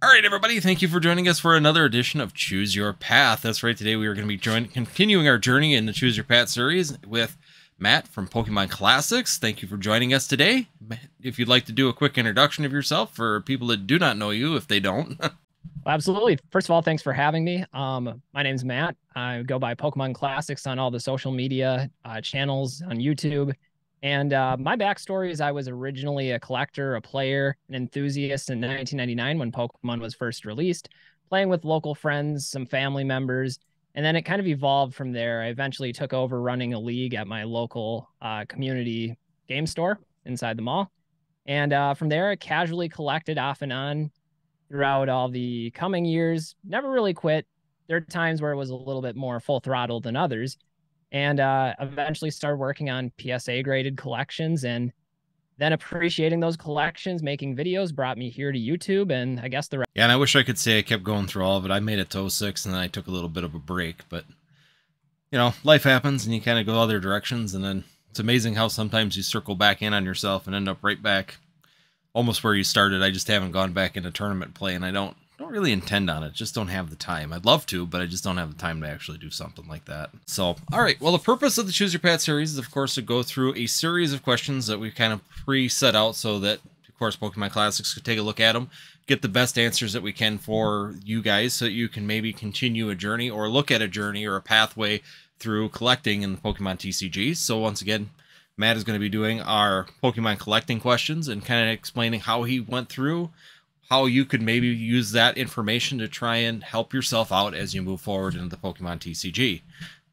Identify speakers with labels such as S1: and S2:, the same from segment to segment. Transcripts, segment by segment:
S1: All right, everybody, thank you for joining us for another edition of Choose Your Path. That's right, today we are going to be continuing our journey in the Choose Your Path series with Matt from Pokemon Classics. Thank you for joining us today. If you'd like to do a quick introduction of yourself for people that do not know you, if they don't.
S2: Well, absolutely. First of all, thanks for having me. My name's Matt. I go by Pokemon Classics on all the social media channels on YouTube. And my backstory is I was originally a collector, a player, an enthusiast in 1999 when Pokemon was first released, playing with local friends, some family members. And then it kind of evolved from there. I eventually took over running a league at my local community game store inside the mall. And from there, I casually collected off and on throughout all the coming years. Never really quit. There are times where it was a little bit more full throttle than others. And eventually started working on PSA graded collections, and then appreciating those collections, making videos brought me here to YouTube, and I guess the rest.
S1: Yeah, and I wish I could say I kept going through all of it. I made it to 06 and then I took a little bit of a break, but you know, life happens and you kind of go other directions, and then it's amazing how sometimes you circle back in on yourself and end up right back almost where you started. I just haven't gone back into tournament play, and I don't really intend on it. Just don't have the time. I'd love to, but I just don't have the time to actually do something like that. So, all right. Well, the purpose of the Choose Your Path series is, of course, to go through a series of questions that we kind of pre-set out so that, of course, Pokemon Classics could take a look at them, get the best answers that we can for you guys so that you can maybe continue a journey or look at a journey or a pathway through collecting in the Pokemon TCGs. So once again, Matt is going to be doing our Pokemon collecting questions and kind of explaining how he went through, how you could maybe use that information to try and help yourself out as you move forward into the Pokemon TCG.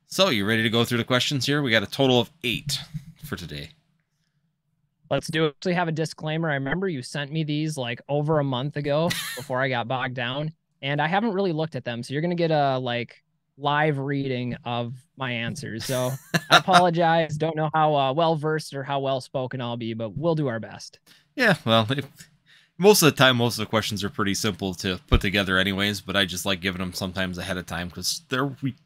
S1: So, you ready to go through the questions here? We got a total of 8 for today.
S2: Let's do it. Actually have a disclaimer. I remember you sent me these like over a month ago before I got bogged down, and I haven't really looked at them. So you're going to get a live reading of my answers. So I apologize. Don't know how well-versed or how well-spoken I'll be, but we'll do our best.
S1: Yeah, well, most of the time, most of the questions are pretty simple to put together anyways, but I just like giving them sometimes ahead of time because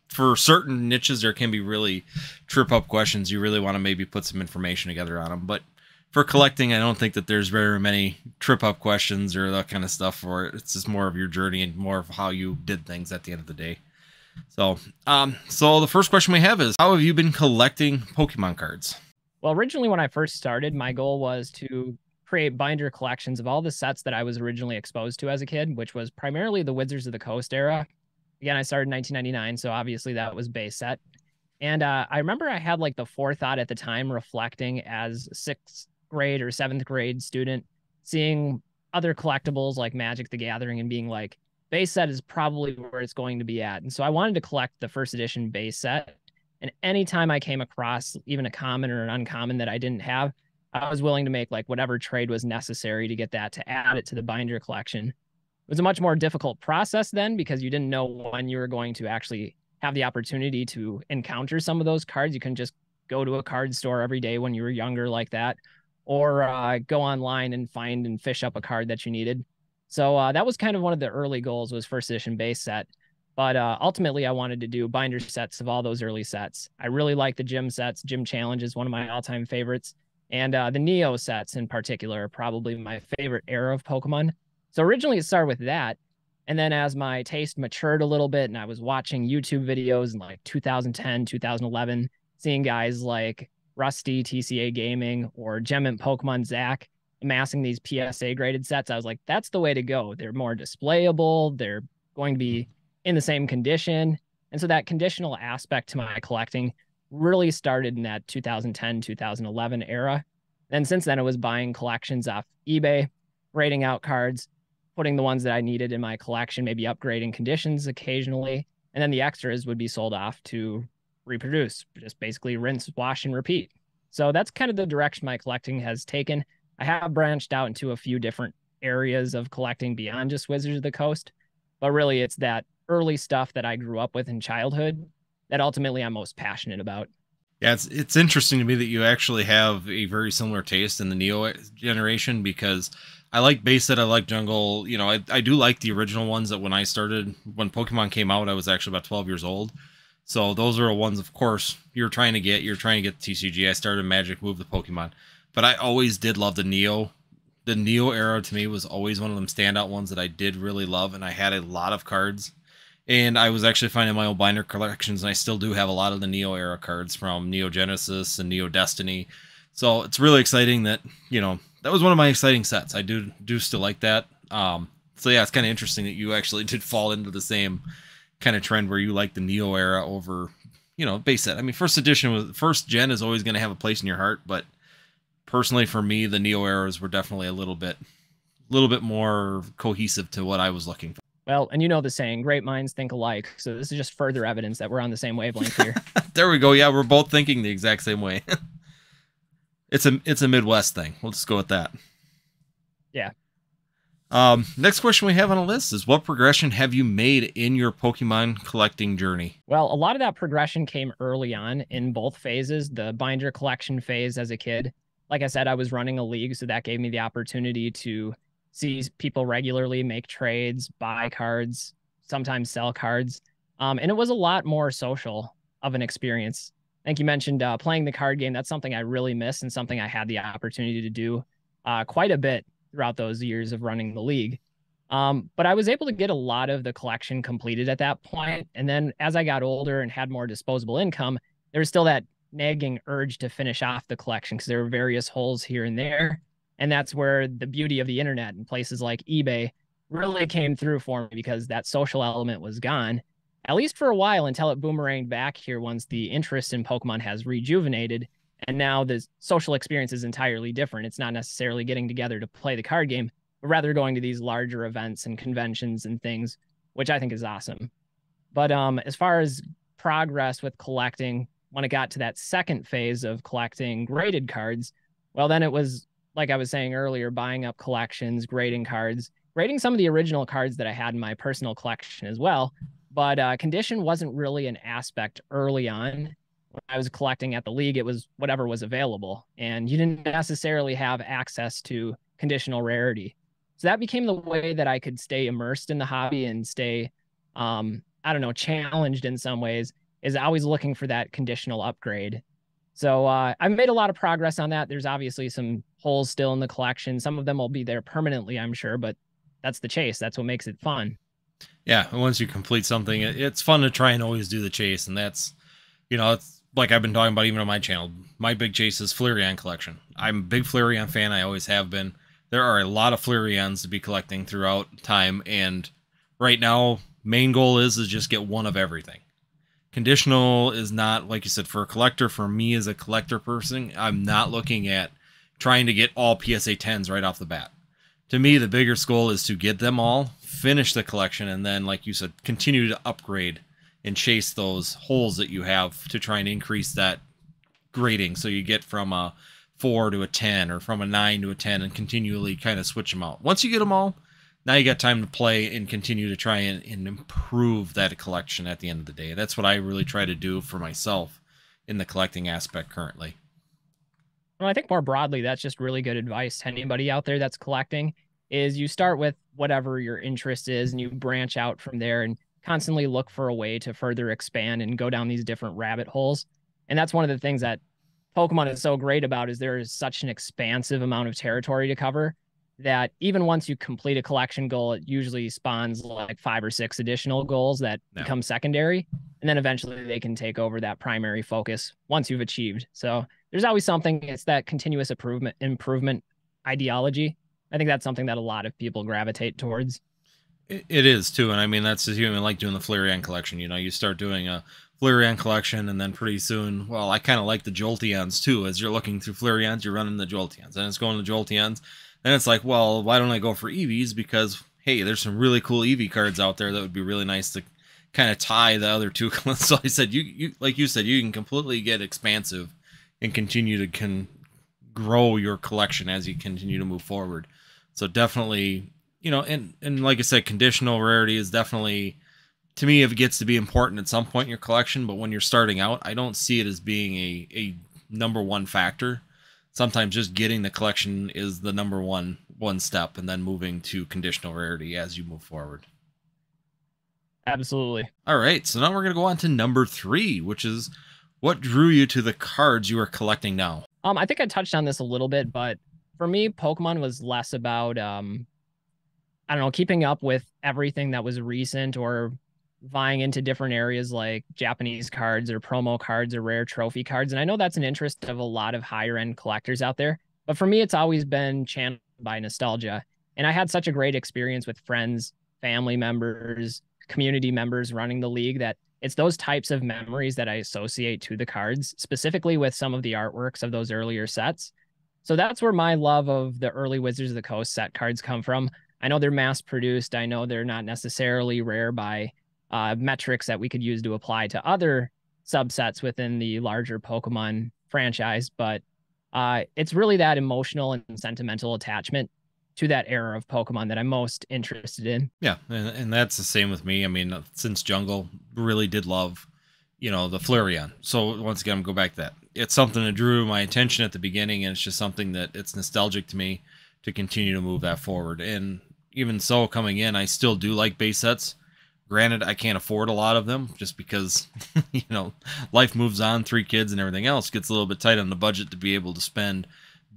S1: for certain niches, there can be really trip-up questions. You really want to maybe put some information together on them. But for collecting, I don't think that there's very many trip-up questions or that kind of stuff for it. It's just more of your journey and more of how you did things at the end of the day. So, so the first question we have is, how have you been collecting Pokemon cards?
S2: Well, originally when I first started, my goal was to create binder collections of all the sets that I was originally exposed to as a kid, which was primarily the Wizards of the Coast era. Again, I started in 1999, so obviously that was base set. And I remember I had the forethought at the time, reflecting as a 6th grade or 7th grade student, seeing other collectibles like Magic the Gathering and being like, base set is probably where it's going to be at. And so I wanted to collect the first edition base set. And anytime I came across even a common or an uncommon that I didn't have, I was willing to make whatever trade was necessary to get that, to add it to the binder collection. It was a much more difficult process then because you didn't know when you were going to actually have the opportunity to encounter some of those cards. You couldn't just go to a card store every day when you were younger like that, or go online and find and fish up a card that you needed. So that was kind of one of the early goals, was first edition base set. But ultimately, I wanted to do binder sets of all those early sets. I really like the gym sets. Gym Challenge is one of my all-time favorites. And the Neo sets in particular are probably my favorite era of Pokemon. So originally it started with that. And then as my taste matured a little bit and I was watching YouTube videos in 2010, 2011, seeing guys like Rusty, TCA Gaming, or Gem Pokemon Zach amassing these PSA graded sets, I was like, that's the way to go. They're more displayable. They're going to be in the same condition. And so that conditional aspect to my collecting really started in that 2010, 2011 era. And since then, it was buying collections off eBay, rating out cards, putting the ones that I needed in my collection, maybe upgrading conditions occasionally. And then the extras would be sold off to reproduce, just basically rinse, wash, and repeat. So that's kind of the direction my collecting has taken. I have branched out into a few different areas of collecting beyond just Wizards of the Coast, but really it's that early stuff that I grew up with in childhood that ultimately I'm most passionate about.
S1: Yeah, it's interesting to me that you actually have a very similar taste in the Neo generation, because I like base set, I like jungle. You know, I do like the original ones that when I started, when Pokemon came out, I was actually about 12 years old. So those are the ones, of course, you're trying to get the TCG. I started Magic, moved the Pokemon. But I always did love the Neo The Neo era to me was always one of them standout ones that I did really love, and I had a lot of cards. And I was actually finding my old binder collections, and I still do have a lot of the Neo era cards from Neo Genesis and Neo Destiny. So it's really exciting that, you know, that was one of my exciting sets. I do still like that. So yeah, it's kind of interesting that you actually did fall into the same kind of trend where you like the Neo era over, you know, base set. I mean, first gen is always going to have a place in your heart, but personally for me, the Neo eras were definitely a little bit more cohesive to what I was looking for.
S2: Well, and you know the saying, great minds think alike. So this is just further evidence that we're on the same wavelength here.
S1: There we go. Yeah, we're both thinking the exact same way. It's a Midwest thing. We'll just go with that.
S2: Yeah.
S1: Next question we have on a list is, what progression have you made in your Pokemon collecting journey?
S2: Well, a lot of that progression came early on in both phases. The binder collection phase as a kid, like I said, I was running a league, so that gave me the opportunity to see people regularly, make trades, buy cards, sometimes sell cards. And it was a lot more social of an experience. I think you mentioned playing the card game. That's something I really miss and something I had the opportunity to do quite a bit throughout those years of running the league. But I was able to get a lot of the collection completed at that point. And then as I got older and had more disposable income, there was still that nagging urge to finish off the collection because there were various holes here and there. And that's where the beauty of the internet and places like eBay really came through for me, because that social element was gone, at least for a while, until it boomeranged back here once the interest in Pokemon has rejuvenated. And now the social experience is entirely different. It's not necessarily getting together to play the card game, but rather going to these larger events and conventions and things, which I think is awesome. But as far as progress with collecting, when it got to that second phase of collecting graded cards, well, then it was, like I was saying earlier, buying up collections, grading cards, grading some of the original cards that I had in my personal collection as well. But condition wasn't really an aspect early on. When I was collecting at the league, it was whatever was available, and you didn't necessarily have access to conditional rarity. So that became the way that I could stay immersed in the hobby and stay, I don't know, challenged in some ways, is always looking for that conditional upgrade. So I've made a lot of progress on that. There's obviously some holes still in the collection. Some of them will be there permanently, I'm sure, but that's the chase. That's what makes it fun.
S1: Yeah, and once you complete something, it's fun to try and always do the chase, and that's, you know, it's like I've been talking about even on my channel. My big chase is Flareon collection. I'm a big Flareon fan. I always have been. There are a lot of Flareons to be collecting throughout time, and right now, main goal is just get one of everything. Conditional is not, like you said, for a collector. For me as a collector person, I'm not looking at trying to get all PSA 10s right off the bat. To me, the bigger goal is to get them all, finish the collection, and then, like you said, continue to upgrade and chase those holes that you have to try and increase that grading. So you get from a 4 to a 10 or from a 9 to a 10 and continually kind of switch them out. Once you get them all, now you got time to play and continue to try and improve that collection at the end of the day. That's what I really try to do for myself in the collecting aspect currently.
S2: Well, I think more broadly, that's just really good advice to anybody out there that's collecting, is you start with whatever your interest is and you branch out from there and constantly look for a way to further expand and go down these different rabbit holes. And that's one of the things that Pokemon is so great about, is there is such an expansive amount of territory to cover that even once you complete a collection goal, it usually spawns like 5 or 6 additional goals that become secondary. And then eventually they can take over that primary focus once you've achieved. So there's always something. It's that continuous improvement ideology. I think that's something that a lot of people gravitate towards.
S1: It is too, and I mean that's just even like doing the Flareon collection. You know, you start doing a Flareon collection, and then pretty soon, well, I kind of like the Jolteons too. As you're looking through Flareons, you're running the Jolteons, and it's going to Jolteons. Then it's like, well, why don't I go for EVs? Because hey, there's some really cool EV cards out there that would be really nice to kind of tie the other two. So I said, you like you said, you can completely get expansive and continue to grow your collection as you continue to move forward. So definitely, you know, and like I said, conditional rarity is definitely, to me, if it gets to be important at some point in your collection, but when you're starting out, I don't see it as being a number one factor. Sometimes just getting the collection is the number one step, and then moving to conditional rarity as you move forward.
S2: Absolutely.
S1: All right, so now we're going to go on to number 3, which is what drew you to the cards you are collecting now?
S2: I think I touched on this a little bit, but for me, Pokemon was less about I don't know, keeping up with everything that was recent or vying into different areas like Japanese cards or promo cards or rare trophy cards. And I know that's an interest of a lot of higher end collectors out there. But for me, it's always been channeled by nostalgia. And I had such a great experience with friends, family members, community members running the league that it's those types of memories that I associate to the cards, specifically with some of the artworks of those earlier sets. So that's where my love of the early Wizards of the Coast set cards come from. I know they're mass produced. I know they're not necessarily rare by metrics that we could use to apply to other subsets within the larger Pokemon franchise, but it's really that emotional and sentimental attachment to that era of Pokemon that I'm most interested in.
S1: Yeah, and that's the same with me. I mean, since Jungle, really did love, the Flareon. So once again, I'm go back to that. It's something that drew my attention at the beginning, and it's just something that it's nostalgic to me to continue to move that forward. And even so, coming in, I still do like base sets. Granted, I can't afford a lot of them just because, life moves on, 3 kids and everything else gets a little bit tight on the budget to be able to spend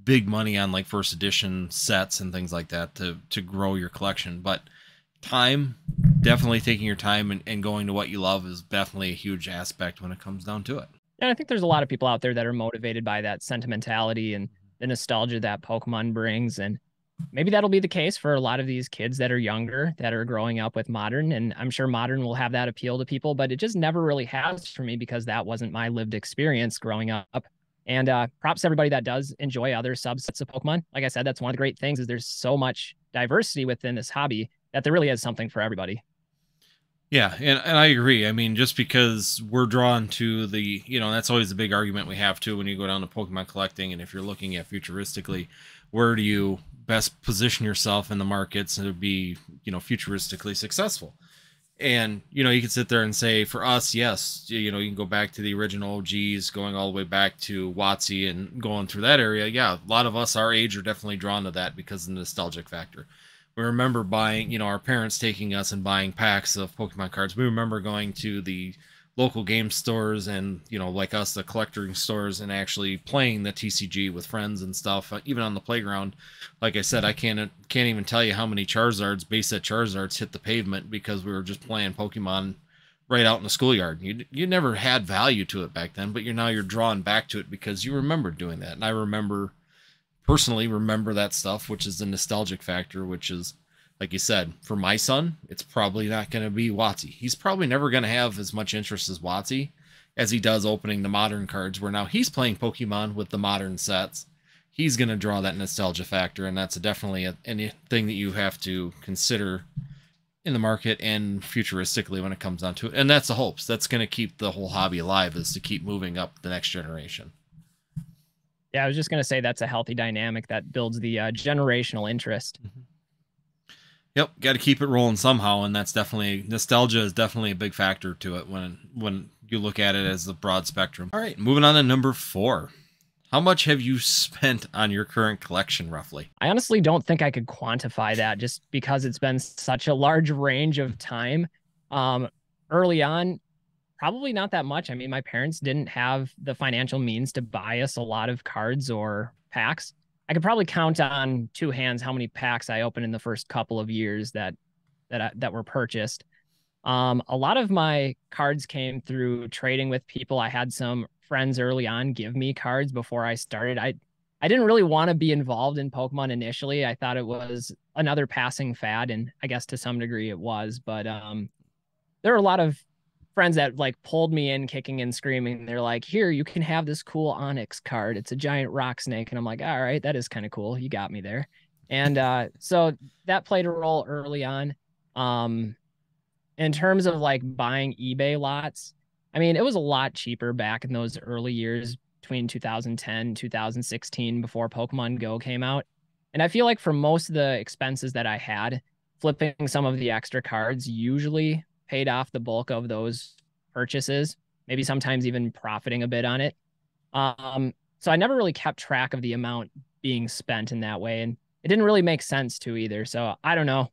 S1: big money on like first edition sets and things like that to grow your collection. But time, definitely taking your time and going to what you love is definitely a huge aspect when it comes down to it.
S2: And I think there's a lot of people out there that are motivated by that sentimentality and the nostalgia that Pokemon brings. And maybe that'll be the case for a lot of these kids that are younger, that are growing up with Modern. And I'm sure Modern will have that appeal to people, but it just never really has for me because that wasn't my lived experience growing up. And props to everybody that does enjoy other subsets of Pokemon. Like I said, that's one of the great things is there's so much diversity within this hobby that there really is something for everybody.
S1: Yeah, and I agree. I mean, just because we're drawn to the, that's always a big argument we have too when you go down to Pokemon collecting. And if you're looking at futuristically, where do you best position yourself in the markets to be, futuristically successful? And, you can sit there and say, for us, yes, you can go back to the original OGs, going all the way back to WotC and going through that area. Yeah, a lot of us our age are definitely drawn to that because of the nostalgic factor. We remember buying, our parents taking us and buying packs of Pokemon cards. We remember going to the local game stores and, like us, the collecting stores, and actually playing the TCG with friends and stuff, even on the playground. Like I said, I can't even tell you how many Charizards, base set Charizards hit the pavement because we were just playing Pokemon right out in the schoolyard. You never had value to it back then, but you're drawn back to it because you remember doing that. And I personally remember that stuff, which is the nostalgic factor, which is, like you said, for my son, it's probably not going to be WotC. He's probably never going to have as much interest as WotC as he does opening the modern cards, where now he's playing Pokemon with the modern sets. He's going to draw that nostalgia factor, and that's definitely anything that you have to consider in the market and futuristically when it comes down to it. And that's the hopes. That's going to keep the whole hobby alive, is to keep moving up the next generation.
S2: Yeah, I was just going to say that's a healthy dynamic that builds the generational interest.
S1: Mm-hmm. Yep, got to keep it rolling somehow, and that's definitely, nostalgia is definitely a big factor to it when you look at it as the broad spectrum. All right, moving on to number 4. How much have you spent on your current collection, roughly?
S2: I honestly don't think I could quantify that just because it's been such a large range of time. Early on, probably not that much. I mean, my parents didn't have the financial means to buy us a lot of cards or packs. I could probably count on 2 hands how many packs I opened in the first couple of years that were purchased. A lot of my cards came through trading with people. I had some friends early on give me cards before I started. I didn't really want to be involved in Pokemon initially. I thought it was another passing fad, and I guess to some degree it was. But there are a lot of friends that like pulled me in kicking and screaming. They're like, here, you can have this cool Onyx card. It's a giant rock snake. And I'm like, all right, that is kind of cool. You got me there. And so that played a role early on. In terms of like buying eBay lots, I mean, it was a lot cheaper back in those early years between 2010, 2016, before Pokemon Go came out. And I feel like for most of the expenses that I had, flipping some of the extra cards usually paid off the bulk of those purchases, maybe sometimes even profiting a bit on it. So I never really kept track of the amount being spent in that way. And it didn't really make sense to either. So I don't know.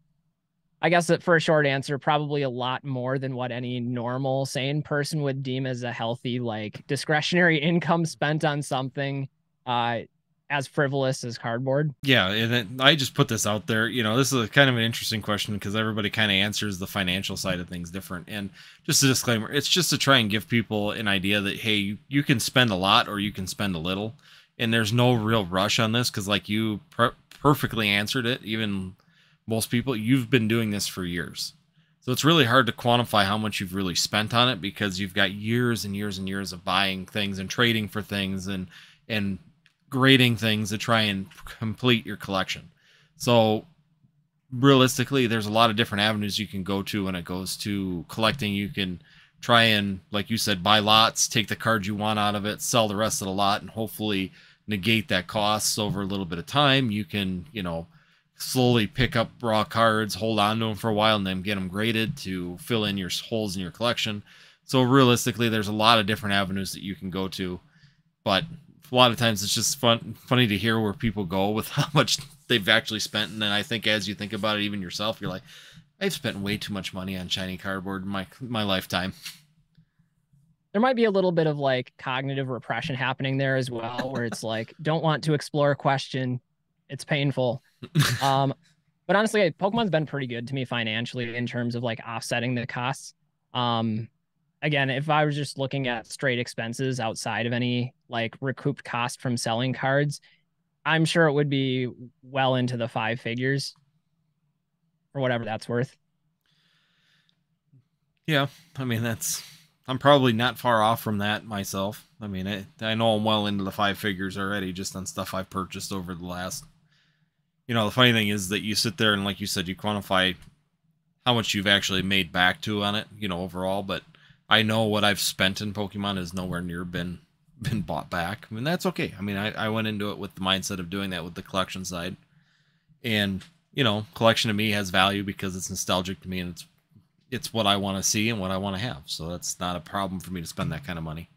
S2: I guess that for a short answer, probably a lot more than what any normal sane person would deem as a healthy, like discretionary income spent on something. At as frivolous as cardboard?
S1: Yeah, and I just put this out there. This is a kind of an interesting question because everybody kind of answers the financial side of things different. And just a disclaimer, it's just to try and give people an idea that, hey, you can spend a lot or you can spend a little. And there's no real rush on this because, like, you perfectly answered it. Even most people, you've been doing this for years. So it's really hard to quantify how much you've really spent on it because you've got years and years and years of buying things and trading for things and grading things to try and complete your collection. So realistically, there's a lot of different avenues you can go to when it goes to collecting. You can try and, like you said, buy lots, take the cards you want out of it, sell the rest of the lot, and hopefully negate that cost over a little bit of time. You can, slowly pick up raw cards, hold on to them for a while, and then get them graded to fill in your holes in your collection. So realistically, there's a lot of different avenues that you can go to, but a lot of times it's just funny to hear where people go with how much they've actually spent. And then I think as you think about it, even yourself, you're like, I've spent way too much money on shiny cardboard in my lifetime.
S2: There might be a little bit of like cognitive repression happening there as well, where it's like, don't want to explore a question. It's painful. But honestly, Pokemon's been pretty good to me financially in terms of like offsetting the costs. Again, if I was just looking at straight expenses outside of any like recouped cost from selling cards, I'm sure it would be well into the 5 figures for whatever that's worth.
S1: Yeah, I mean, I'm probably not far off from that myself. I mean, I know I'm well into the 5 figures already just on stuff I've purchased over the last. The funny thing is that you sit there and, like you said, you quantify how much you've actually made back to on it, overall, but I know what I've spent in Pokemon is nowhere near been bought back. I mean, that's okay. I mean, I went into it with the mindset of doing that with the collection side. And, collection to me has value because it's nostalgic to me and it's what I want to see and what I want to have. So that's not a problem for me to spend that kind of money.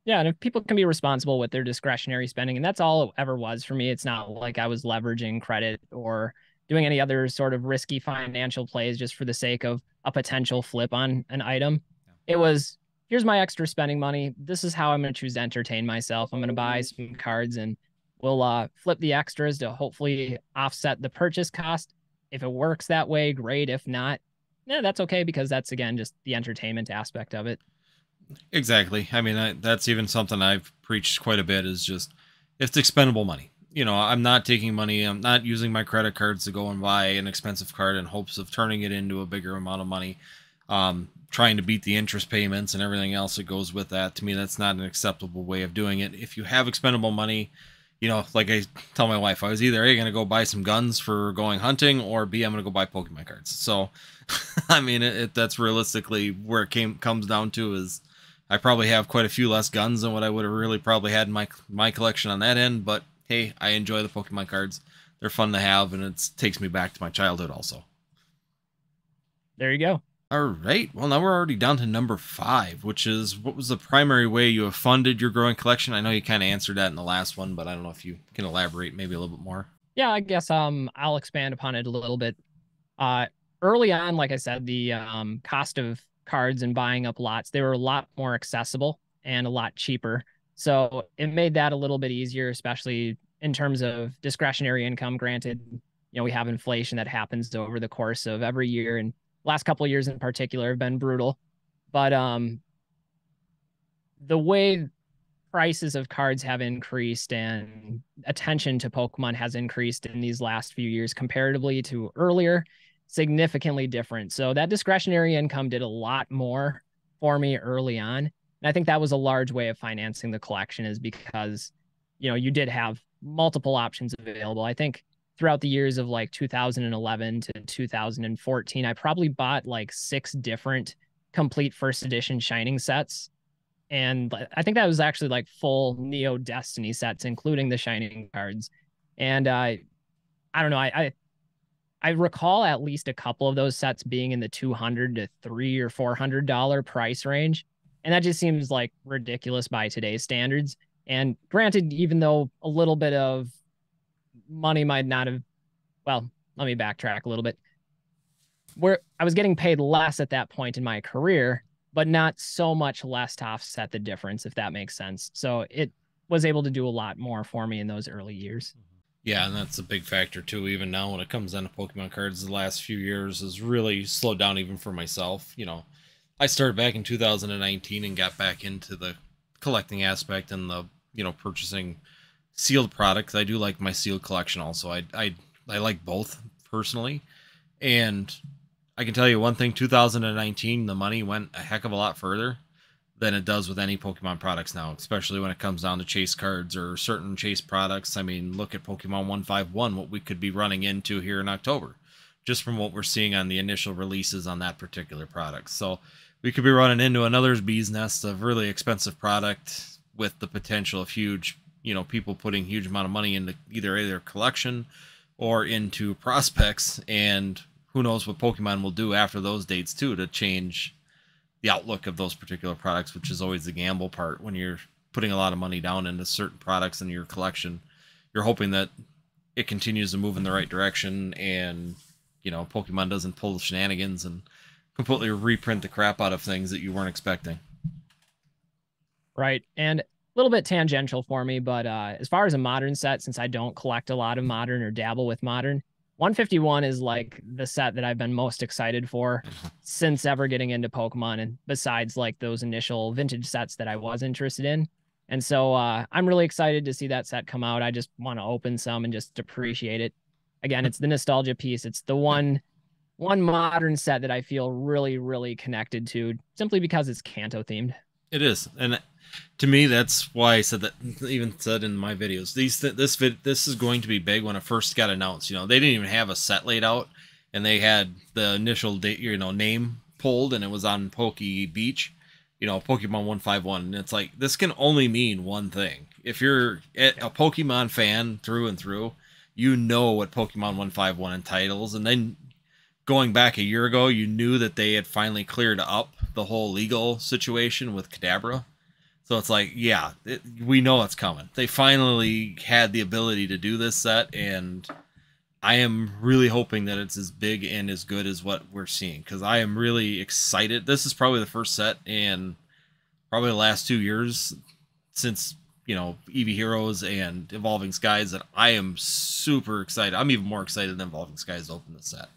S2: Yeah, and if people can be responsible with their discretionary spending, and that's all it ever was for me, it's not like I was leveraging credit or doing any other sort of risky financial plays just for the sake of a potential flip on an item. It was, here's my extra spending money. This is how I'm going to choose to entertain myself. I'm going to buy some cards and we'll flip the extras to hopefully offset the purchase cost. If it works that way, great. If not, yeah, that's okay because that's, again, just the entertainment aspect of it.
S1: Exactly. I mean, that's even something I've preached quite a bit is just, it's expendable money. I'm not taking money. I'm not using my credit cards to go and buy an expensive card in hopes of turning it into a bigger amount of money. Trying to beat the interest payments and everything else that goes with that. To me, that's not an acceptable way of doing it. If you have expendable money, like I tell my wife, I was either A, going to go buy some guns for going hunting, or B, I'm going to go buy Pokemon cards. So, I mean, that's realistically where it comes down to is I probably have quite a few less guns than what I would have really probably had in my collection on that end. But hey, I enjoy the Pokemon cards. They're fun to have, and it takes me back to my childhood also.
S2: There you go.
S1: All right. Well, now we're already down to number 5, which is what was the primary way you have funded your growing collection? I know you kind of answered that in the last one, but I don't know if you can elaborate maybe a little bit more.
S2: Yeah, I guess I'll expand upon it a little bit. Early on, like I said, the cost of cards and buying up lots, they were a lot more accessible and a lot cheaper. So it made that a little bit easier, especially in terms of discretionary income. Granted, we have inflation that happens over the course of every year, and last couple of years in particular have been brutal. But the way prices of cards have increased and attention to Pokemon has increased in these last few years comparatively to earlier, significantly different. So that discretionary income did a lot more for me early on. And I think that was a large way of financing the collection is because, you did have multiple options available. I think throughout the years of like 2011 to 2014, I probably bought like 6 different complete first edition Shining sets. And I think that was actually like full Neo Destiny sets, including the Shining cards. And I don't know, I recall at least a couple of those sets being in the $200 to $300 or $400 price range. And that just seems like ridiculous by today's standards. And granted, even though a little bit of money might not have, well, let me backtrack a little bit. Where I was getting paid less at that point in my career, but not so much less to offset the difference, if that makes sense. So it was able to do a lot more for me in those early years.
S1: Yeah, and that's a big factor too. Even now, when it comes down to Pokemon cards, the last few years has really slowed down even for myself. I started back in 2019 and got back into the collecting aspect and the purchasing sealed products. I do like my sealed collection also. I like both personally, and I can tell you one thing: 2019, the money went a heck of a lot further than it does with any Pokemon products now, especially when it comes down to chase cards or certain chase products. I mean, look at Pokemon 151, what we could be running into here in October, just from what we're seeing on the initial releases on that particular product. So we could be running into another bee's nest of really expensive product with the potential of huge, people putting huge amount of money into either their collection or into prospects. And who knows what Pokemon will do after those dates too to change the outlook of those particular products, which is always the gamble part when you're putting a lot of money down into certain products in your collection. You're hoping that it continues to move in the right direction and, Pokemon doesn't pull the shenanigans and completely reprint the crap out of things that you weren't expecting.
S2: Right. And a little bit tangential for me, but as far as a modern set, since I don't collect a lot of modern or dabble with modern, 151 is like the set that I've been most excited for since ever getting into Pokemon, and besides like those initial vintage sets that I was interested in. And so I'm really excited to see that set come out. I just want to open some and just appreciate it. Again, it's the nostalgia piece. It's the one modern set that I feel really, really connected to simply because it's Kanto themed.
S1: It is. And to me, that's why I said that. Even said in my videos, this is going to be big when it first got announced. They didn't even have a set laid out, and they had the initial name pulled, and it was on Poke Beach, Pokemon 151, and it's like this can only mean one thing. If you're a Pokemon fan through and through, you know what Pokemon 151 entitles, and then going back a year ago, you knew that they had finally cleared up the whole legal situation with Kadabra. So it's like, yeah, we know it's coming. They finally had the ability to do this set, and I am really hoping that it's as big and as good as what we're seeing, because I am really excited. This is probably the first set in probably the last 2 years since, Eevee Heroes and Evolving Skies that I am super excited. I'm even more excited than Evolving Skies to open the set.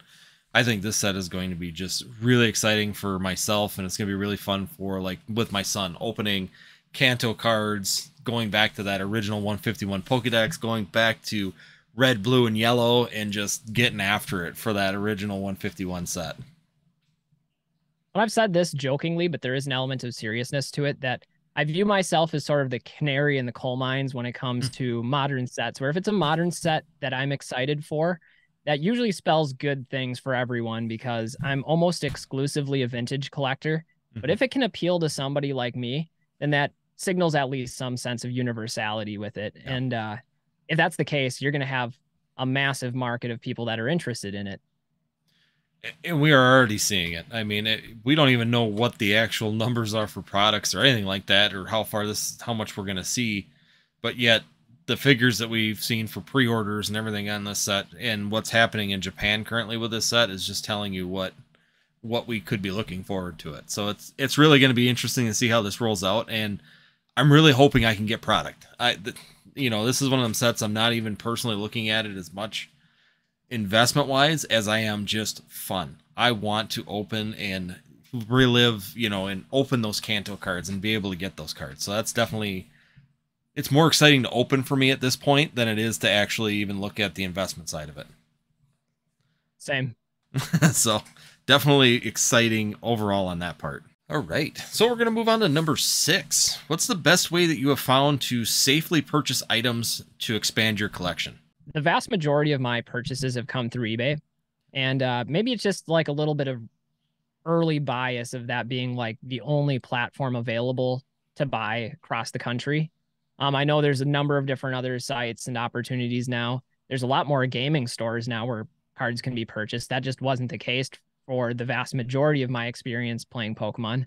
S1: I think this set is going to be just really exciting for myself, and it's going to be really fun for, like, with my son, opening Kanto cards, going back to that original 151 Pokedex, going back to red, blue, and yellow, and just getting after it for that original 151 set.
S2: Well, I've said this jokingly, but there is an element of seriousness to it that I view myself as sort of the canary in the coal mines when it comes to modern sets, where if it's a modern set that I'm excited for, that usually spells good things for everyone because I'm almost exclusively a vintage collector. But if it can appeal to somebody like me, then that signals at least some sense of universality with it. Yeah. And if that's the case, you're going to have a massive market of people that are interested in it.
S1: And we are already seeing it. I mean, we don't even know what the actual numbers are for products or anything like that, or how much we're going to see. But yet, the figures that we've seen for pre-orders and everything on this set, and what's happening in Japan currently with this set, is just telling you what we could be looking forward to it. So it's really going to be interesting to see how this rolls out, and I'm really hoping I can get product. This is one of them sets I'm not even personally looking at it as much investment wise as I am just fun. I want to open and relive, and open those Kanto cards and be able to get those cards. So that's definitely, it's more exciting to open for me at this point than it is to actually even look at the investment side of it.
S2: Same.
S1: So definitely exciting overall on that part. All right, so we're going to move on to number 6. What's the best way that you have found to safely purchase items to expand your collection?
S2: The vast majority of my purchases have come through eBay. And maybe it's just like a little bit of early bias of that being like the only platform available to buy across the country. I know there's a number of different other sites and opportunities now. There's a lot more gaming stores now where cards can be purchased. That just wasn't the case for the vast majority of my experience playing Pokemon.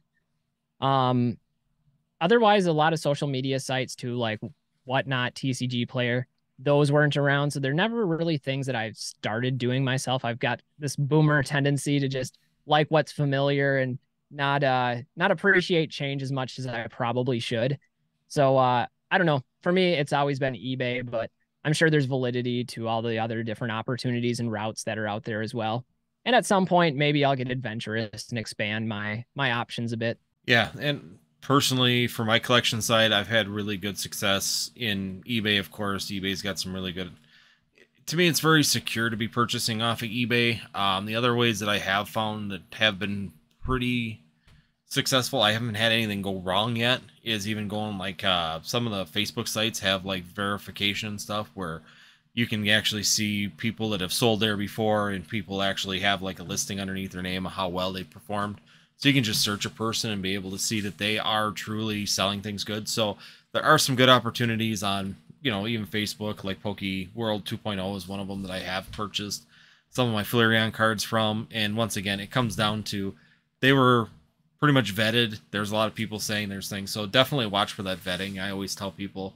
S2: Otherwise, a lot of social media sites too, like Whatnot, TCG Player, those weren't around. So they're never really things that I've started doing myself. I've got this boomer tendency to just like what's familiar and not appreciate change as much as I probably should. So I don't know. For me, it's always been eBay, but I'm sure there's validity to all the other different opportunities and routes that are out there as well. And at some point, maybe I'll get adventurous and expand my options a bit.
S1: Yeah, and personally, for my collection side, I've had really good success in eBay. Of course, eBay's got some really good. To me, it's very secure to be purchasing off of eBay. The other ways that I have found that have been pretty successful, I haven't had anything go wrong yet, is even going like some of the Facebook sites have like verification stuff where you can actually see people that have sold there before, and people actually have like a listing underneath their name of how well they performed. So you can just search a person and be able to see that they are truly selling things good. So there are some good opportunities on, even Facebook, like Poke World 2.0 is one of them that I have purchased some of my Flareon cards from. And once again, it comes down to they were pretty much vetted. There's a lot of people saying there's things. So definitely watch for that vetting. I always tell people,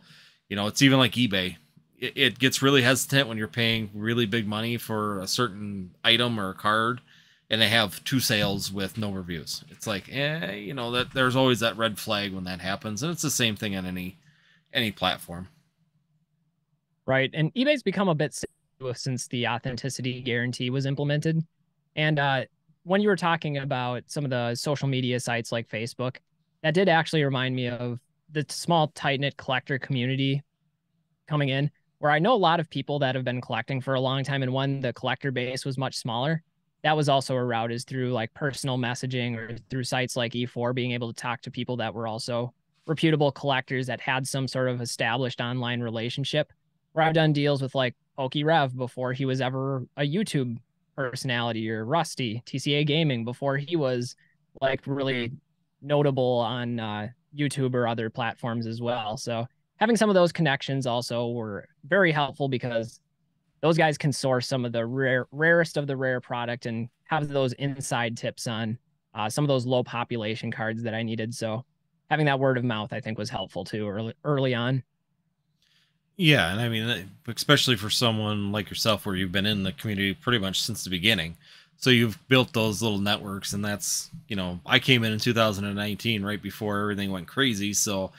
S1: it's even like eBay. It gets really hesitant when you're paying really big money for a certain item or a card and they have 2 sales with no reviews. It's like, that there's always that red flag when that happens. And it's the same thing on any platform.
S2: Right. And eBay's become a bit since the authenticity guarantee was implemented. And when you were talking about some of the social media sites like Facebook, that did actually remind me of the small, tight-knit collector community coming in, where I know a lot of people that have been collecting for a long time. And when the collector base was much smaller, that was also a route, is through like personal messaging or through sites like E4, being able to talk to people that were also reputable collectors that had some sort of established online relationship, where I've done deals with like Pokey Rev before he was ever a YouTube personality, or Rusty TCA Gaming before he was like really notable on YouTube or other platforms as well. So having some of those connections also were very helpful, because those guys can source some of the rarest of the rare product and have those inside tips on some of those low population cards that I needed. So having that word of mouth, I think, was helpful too early on.
S1: Yeah, and I mean, especially for someone like yourself, where you've been in the community pretty much since the beginning, so you've built those little networks, and that's, I came in 2019, right before everything went crazy. So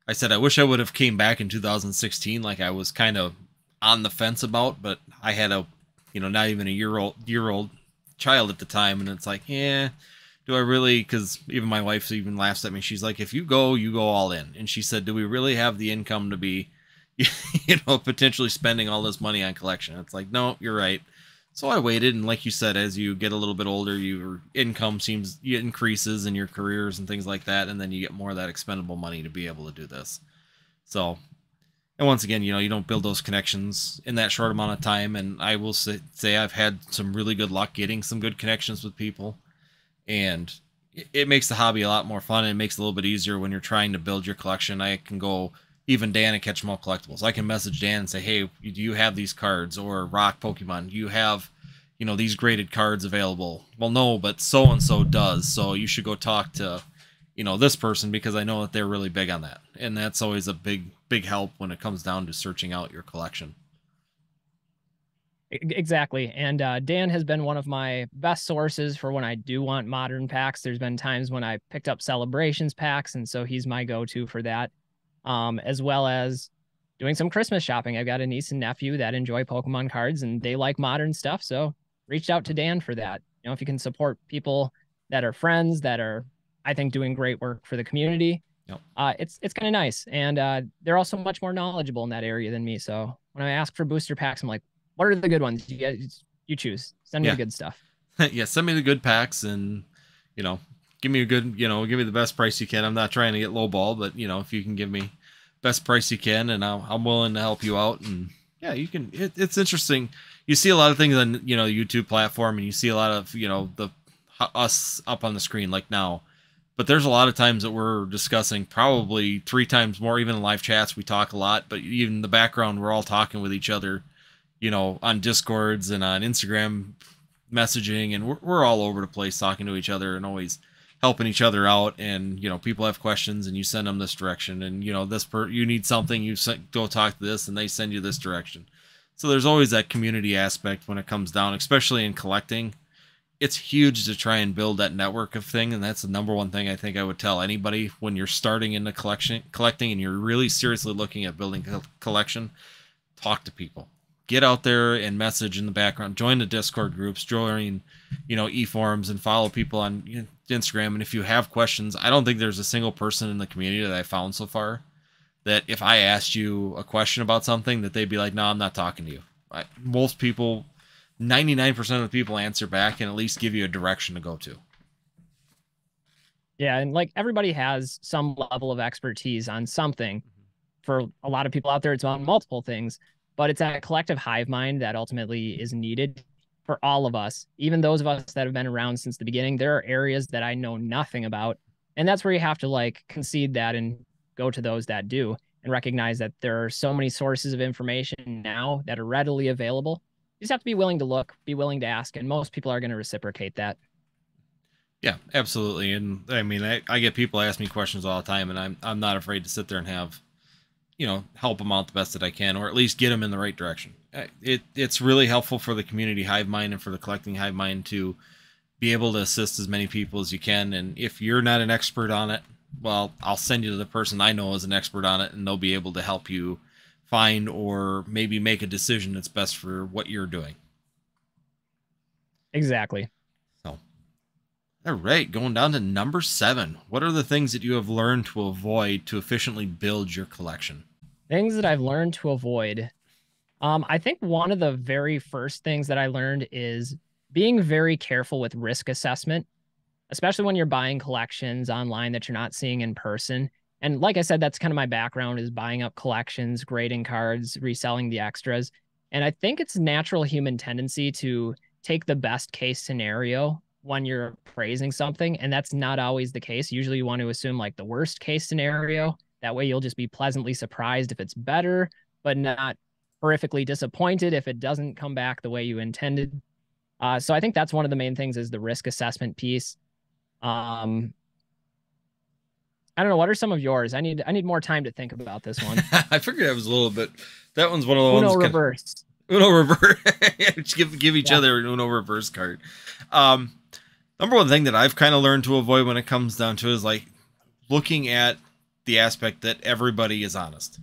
S1: I said I wish I would have came back in 2016, like I was kind of on the fence about, but I had a, not even a year old child at the time, and it's like, yeah, do I really? Because even my wife even laughs at me. She's like, if you go all in. And she said, do we really have the income to be potentially spending all this money on collection? It's like, no, you're right. So I waited, and like you said, as you get a little bit older, your income increases in your careers and things like that, and then you get more of that expendable money to be able to do this. So, and once again, you don't build those connections in that short amount of time, and I will say I've had some really good luck getting some good connections with people, and it makes the hobby a lot more fun, and it makes it a little bit easier when you're trying to build your collection. I can go, even Dan at Catch 'em All Collectibles, I can message Dan and say, hey, do you have these cards? Or Rock Pokemon, do you have, these graded cards available? Well, no, but so-and-so does, so you should go talk to, this person, because I know that they're really big on that. And that's always a big help when it comes down to searching out your collection.
S2: Exactly. And Dan has been one of my best sources for when I do want modern packs. There's been times when I picked up Celebrations packs, and so he's my go-to for that. As well as doing some Christmas shopping. I've got a niece and nephew that enjoy Pokemon cards, and they like modern stuff. So reached out to Dan for that. If you can support people that are friends that are, I think, doing great work for the community,
S1: Yep.
S2: It's kind of nice. And they're also much more knowledgeable in that area than me. So when I ask for booster packs, I'm like, what are the good ones? You choose. Send me the good stuff.
S1: Yeah, send me the good packs, and give me give me the best price you can. I'm not trying to get lowball, but if you can give me best price you can, and I'm willing to help you out. And yeah, you can. It's interesting. You see a lot of things on YouTube platform, and you see a lot of us up on the screen like now. But there's a lot of times that we're discussing probably 3 times more. Even in live chats, we talk a lot, but even in the background, we're all talking with each other, on Discords and on Instagram messaging, and we're all over the place talking to each other and always helping each other out. And people have questions, and you send them this direction, and you need something, go talk to this, and they send you this direction. So there's always that community aspect when it comes down, especially in collecting. it's huge to try and build that network of thing, and that's the number one thing I think I would tell anybody when you're starting in the collecting and you're really seriously looking at building a collection. Talk to people, get out there and message in the background, join the Discord groups, join e-forums, and follow people on Instagram. And if you have questions, I don't think there's a single person in the community that I found so far that if I asked you a question about something that they'd be like, no, I'm not talking to you. Most people, 99% of the people answer back and at least give you a direction to go to.
S2: Yeah, and like everybody has some level of expertise on something. For a lot of people out there, it's on multiple things, but it's that collective hive mind that ultimately is needed for all of us. Even those of us that have been around since the beginning, there are areas that I know nothing about. And that's where you have to like concede that and go to those that do and recognize that there are so many sources of information now that are readily available. You just have to be willing to look, be willing to ask, and most people are going to reciprocate that.
S1: Yeah, absolutely. And I mean, I get people ask me questions all the time, and I'm not afraid to sit there and have help them out the best that I can, or at least get them in the right direction. It's really helpful for the community hive mind and for the collecting hive mind to be able to assist as many people as you can. And if you're not an expert on it, well, I'll send you to the person I know is an expert on it, and they'll be able to help you find or maybe make a decision that's best for what you're doing.
S2: Exactly.
S1: So, all right, going down to number 7. What are the things that you have learned to avoid to efficiently build your collection?
S2: Things that I've learned to avoid. I think one of the very first things that I learned is being very careful with risk assessment, especially when you're buying collections online that you're not seeing in person. And like I said, that's kind of my background is buying up collections, grading cards, reselling the extras. And I think it's natural human tendency to take the best case scenario when you're appraising something. And that's not always the case. Usually you want to assume like the worst case scenario. That way you'll just be pleasantly surprised if it's better, but not horrifically disappointed if it doesn't come back the way you intended. So I think that's one of the main things is the risk assessment piece. I don't know. What are some of yours? I need more time to think about this one.
S1: I figured that was a little bit. That one's one of the
S2: Uno
S1: ones.
S2: reverse.
S1: Uno reverse. give each
S2: Yeah.
S1: other an Uno reverse card. Number one thing that I've kind of learned to avoid when it comes down to is like looking at the aspect that everybody is honest.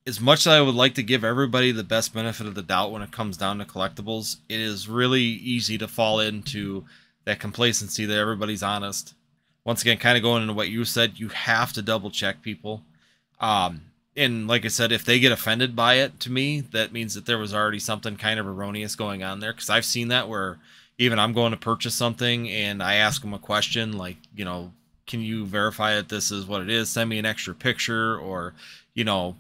S1: As much as I would like to give everybody the best benefit of the doubt when it comes down to collectibles, it is really easy to fall into that complacency that everybody's honest. Once again, kind of going into what you said, you have to double check people. And like I said, if they get offended by it, to me, that means that there was already something kind of erroneous going on there. Because I've seen that where even I'm going to purchase something and I ask them a question like, can you verify that this is what it is? Send me an extra picture, or, well,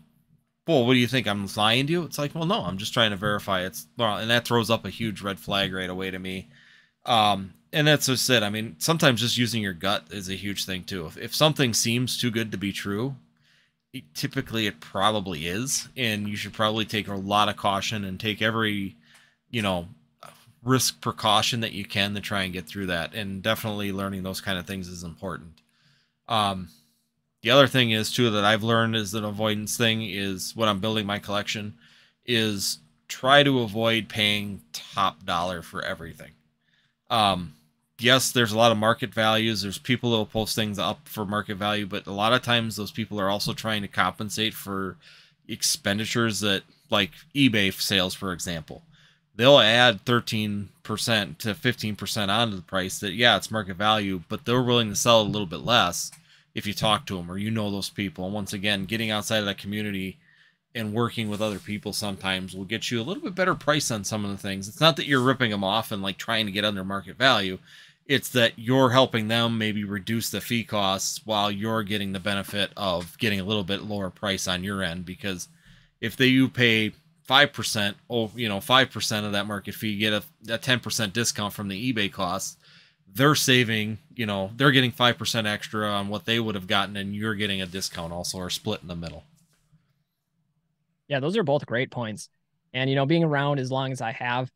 S1: what do you think? I'm lying to you? It's like, well, no, I'm just trying to verify it's well, and that throws up a huge red flag right away to me. And that's just it. I mean, sometimes just using your gut is a huge thing too. If something seems too good to be true, typically it probably is, and you should probably take a lot of caution and take every, you know, risk precaution that you can to try and get through that. And definitely learning those kind of things is important. The other thing is too that I've learned is an avoidance thing is when I'm building my collection is try to avoid paying top dollar for everything. Yes, there's a lot of market values. There's people that will post things up for market value, but a lot of times those people are also trying to compensate for expenditures that, like eBay sales, for example. They'll add 13% to 15% onto the price that, yeah, it's market value, but they're willing to sell a little bit less if you talk to them or those people. And once again, getting outside of that community and working with other people sometimes will get you a little bit better price on some of the things. It's not that you're ripping them off and like trying to get under market value. It's that you're helping them maybe reduce the fee costs while you're getting the benefit of getting a little bit lower price on your end. Because if you pay 5%, 5% of that market fee, you get a 10% discount from the eBay costs, they're saving, they're getting 5% extra on what they would have gotten, and you're getting a discount also, or split in the middle.
S2: Yeah, those are both great points. And, being around as long as I have,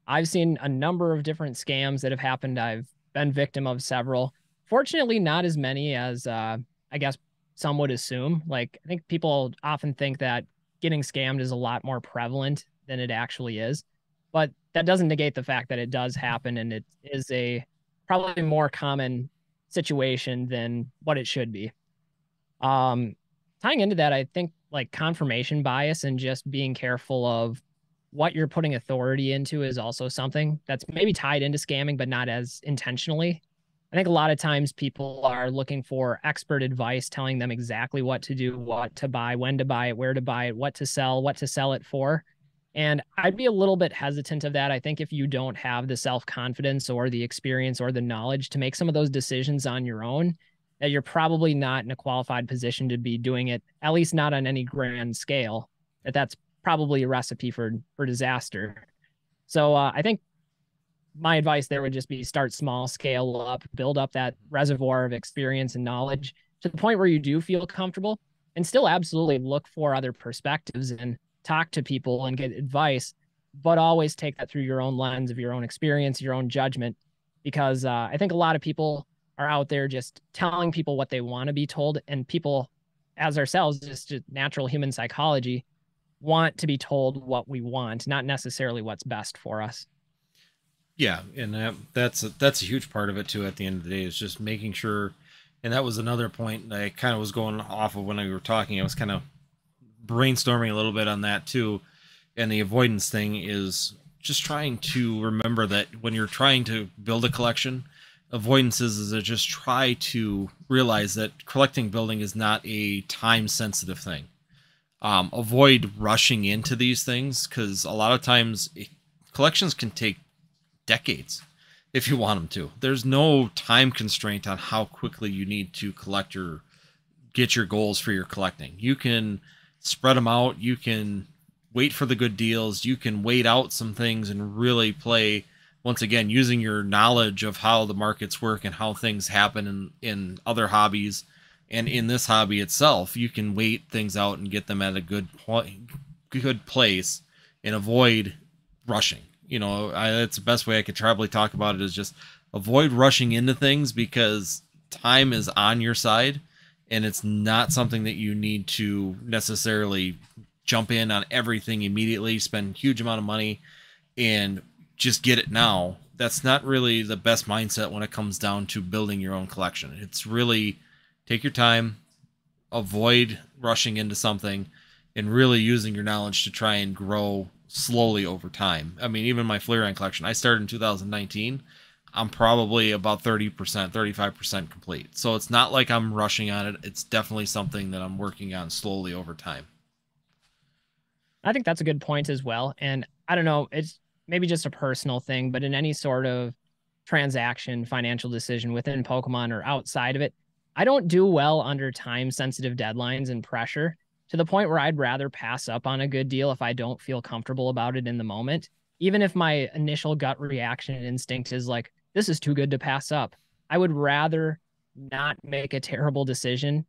S2: I've seen a number of different scams that have happened. I've been victim of several. Fortunately, not as many as I guess some would assume. Like, I think people often think that getting scammed is a lot more prevalent than it actually is. But that doesn't negate the fact that it does happen, and it is a probably more common situation than what it should be. Um, Tying into that, I think like confirmation bias and just being careful of what you're putting authority into is also something that's maybe tied into scamming, but not as intentionally. I think a lot of times people are looking for expert advice, telling them exactly what to do, what to buy, when to buy it, where to buy it, what to sell it for. And I'd be a little bit hesitant of that. I think if you don't have the self confidence or the experience or the knowledge to make some of those decisions on your own, that you're probably not in a qualified position to be doing it, at least not on any grand scale. That's probably a recipe for disaster. So I think my advice there would just be start small, scale up, build up that reservoir of experience and knowledge to the point where you do feel comfortable, and still absolutely look for other perspectives and talk to people and get advice, but always take that through your own lens of your own experience, your own judgment. Because I think a lot of people are out there just telling people what they want to be told, and people, as ourselves, just natural human psychology, want to be told what we want, not necessarily what's best for us.
S1: Yeah, and that's a huge part of it too. At the end of the day, is just making sure. And that was another point that I kind of was going off of when we were talking. I was kind of brainstorming a little bit on that too. And the avoidance thing is just trying to remember that when you're trying to build a collection, avoidances is to just try to realize that collecting building is not a time sensitive thing. Avoid rushing into these things, because a lot of times collections can take decades if you want them to. There's no time constraint on how quickly you need to collect or get your goals for your collecting. You can spread them out. You can wait for the good deals. You can wait out some things and really play, once again, using your knowledge of how the markets work and how things happen in other hobbies and in this hobby itself. You can wait things out and get them at a good place and avoid rushing. That's the best way I could probably talk about it, is just avoid rushing into things, because time is on your side and it's not something that you need to necessarily jump in on everything immediately, spend a huge amount of money and just get it now. That's not really the best mindset when it comes down to building your own collection. It's really take your time, avoid rushing into something, and really using your knowledge to try and grow slowly over time. I mean, even my Flareon collection, I started in 2019. I'm probably about 30%, 35% complete. So it's not like I'm rushing on it. It's definitely something that I'm working on slowly over time.
S2: I think that's a good point as well. And I don't know, it's maybe just a personal thing, but in any sort of transaction, financial decision within Pokemon or outside of it, I don't do well under time sensitive deadlines and pressure, to the point where I'd rather pass up on a good deal if I don't feel comfortable about it in the moment. Even if my initial gut reaction and instinct is like, this is too good to pass up, I would rather not make a terrible decision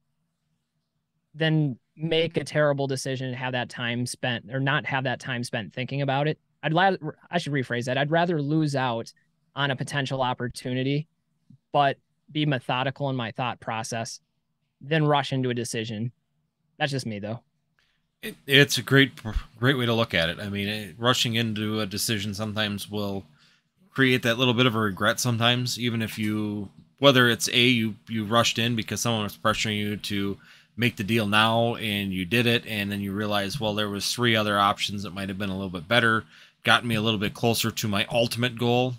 S2: than make a terrible decision and have that time spent, or not have that time spent thinking about it. I should rephrase that. I'd rather lose out on a potential opportunity, but be methodical in my thought process than rush into a decision. That's just me, though.
S1: It's a great way to look at it. I mean, rushing into a decision sometimes will create that little bit of a regret sometimes, even if whether it's you rushed in because someone was pressuring you to make the deal now and you did it, and then you realize, well, there was 3 other options that might have been a little bit better, gotten me a little bit closer to my ultimate goal.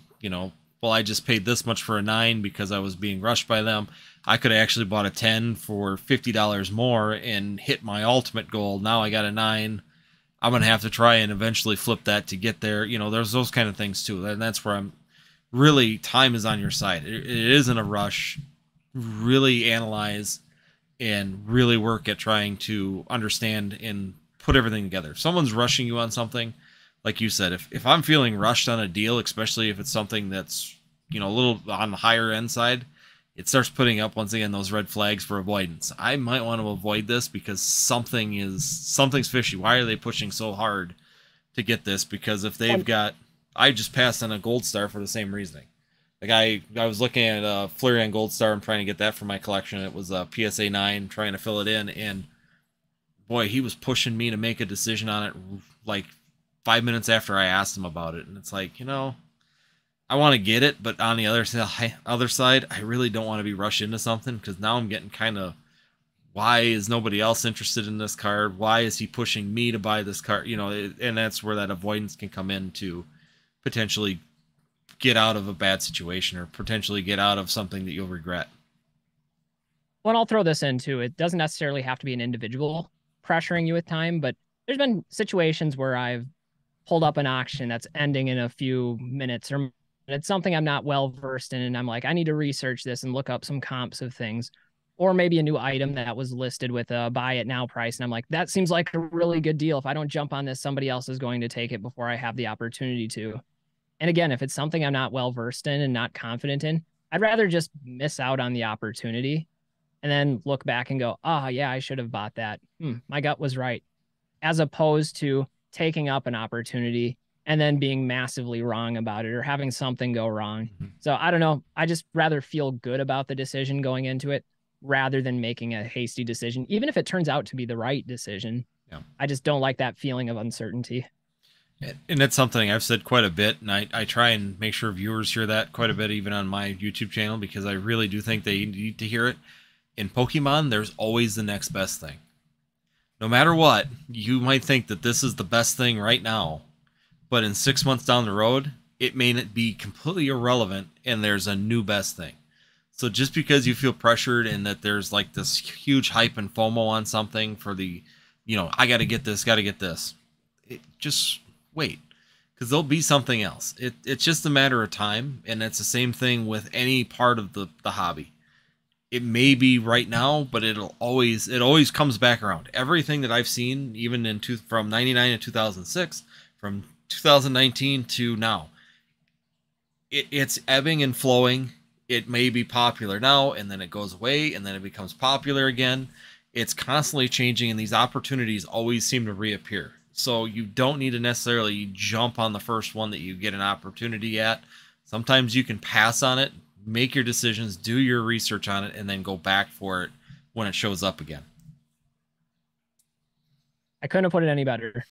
S1: Well, I just paid this much for a 9 because I was being rushed by them. I could have actually bought a 10 for $50 more and hit my ultimate goal. Now I got a 9. I'm going to have to try and eventually flip that to get there. There's those kind of things too. And that's where I'm really, time is on your side. It isn't a rush. Really analyze and really work at trying to understand and put everything together. If someone's rushing you on something, like you said, if I'm feeling rushed on a deal, especially if it's something that's, a little on the higher end side, it starts putting up, once again, those red flags for avoidance. I might want to avoid this because something's fishy. Why are they pushing so hard to get this? Because if they've got, I just passed on a gold star for the same reasoning. Like I was looking at a Flareon Gold Star. I'm trying to get that for my collection. It was a PSA 9, trying to fill it in, and boy, he was pushing me to make a decision on it like 5 minutes after I asked him about it, and it's like, I want to get it, but on the other side, I really don't want to be rushed into something because now I'm getting kind of, why is nobody else interested in this card? Why is he pushing me to buy this card? And that's where that avoidance can come in to potentially get out of a bad situation or potentially get out of something that you'll regret.
S2: Well, I'll throw this in too. It doesn't necessarily have to be an individual pressuring you with time, but there's been situations where I've pulled up an auction that's ending in a few minutes, or it's something I'm not well versed in, and I'm like, I need to research this and look up some comps of things. Or maybe a new item that was listed with a buy it now price. And I'm like, that seems like a really good deal. If I don't jump on this, somebody else is going to take it before I have the opportunity to. And again, if it's something I'm not well versed in and not confident in, I'd rather just miss out on the opportunity and then look back and go, oh, yeah, I should have bought that. My gut was right. As opposed to taking up an opportunity and then being massively wrong about it or having something go wrong.
S1: Mm-hmm.
S2: So I don't know. I just rather feel good about the decision going into it rather than making a hasty decision, even if it turns out to be the right decision.
S1: Yeah.
S2: I just don't like that feeling of uncertainty.
S1: And that's something I've said quite a bit, and I try and make sure viewers hear that quite a bit, even on my YouTube channel, because I really do think they need to hear it. In Pokemon, there's always the next best thing. No matter what, you might think that this is the best thing right now, but in 6 months down the road, it may not be completely irrelevant, and there's a new best thing. So just because you feel pressured and that there's like this huge hype and FOMO on something for the, I got to get this, just wait, because there'll be something else. It's just a matter of time, and it's the same thing with any part of the hobby. It may be right now, but it always comes back around. Everything that I've seen, even from 99 to 2006, from 2019 to now, it's ebbing and flowing. It may be popular now, and then it goes away, and then it becomes popular again. It's constantly changing, and these opportunities always seem to reappear. So you don't need to necessarily jump on the first one that you get an opportunity at. Sometimes you can pass on it, make your decisions, do your research on it, and then go back for it when it shows up again.
S2: I couldn't have put it any better.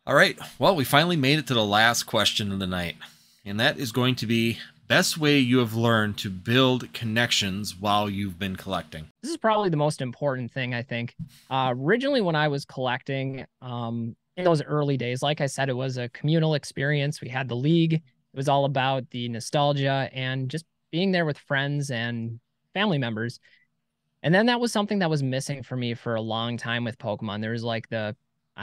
S1: All right. Well, we finally made it to the last question of the night, and that is going to be best way you have learned to build connections while you've been collecting.
S2: This is probably the most important thing, I think. Originally, when I was collecting, in those early days, like I said, it was a communal experience. We had the league. It was all about the nostalgia and just being there with friends and family members. And then that was something that was missing for me for a long time with Pokemon. There was like I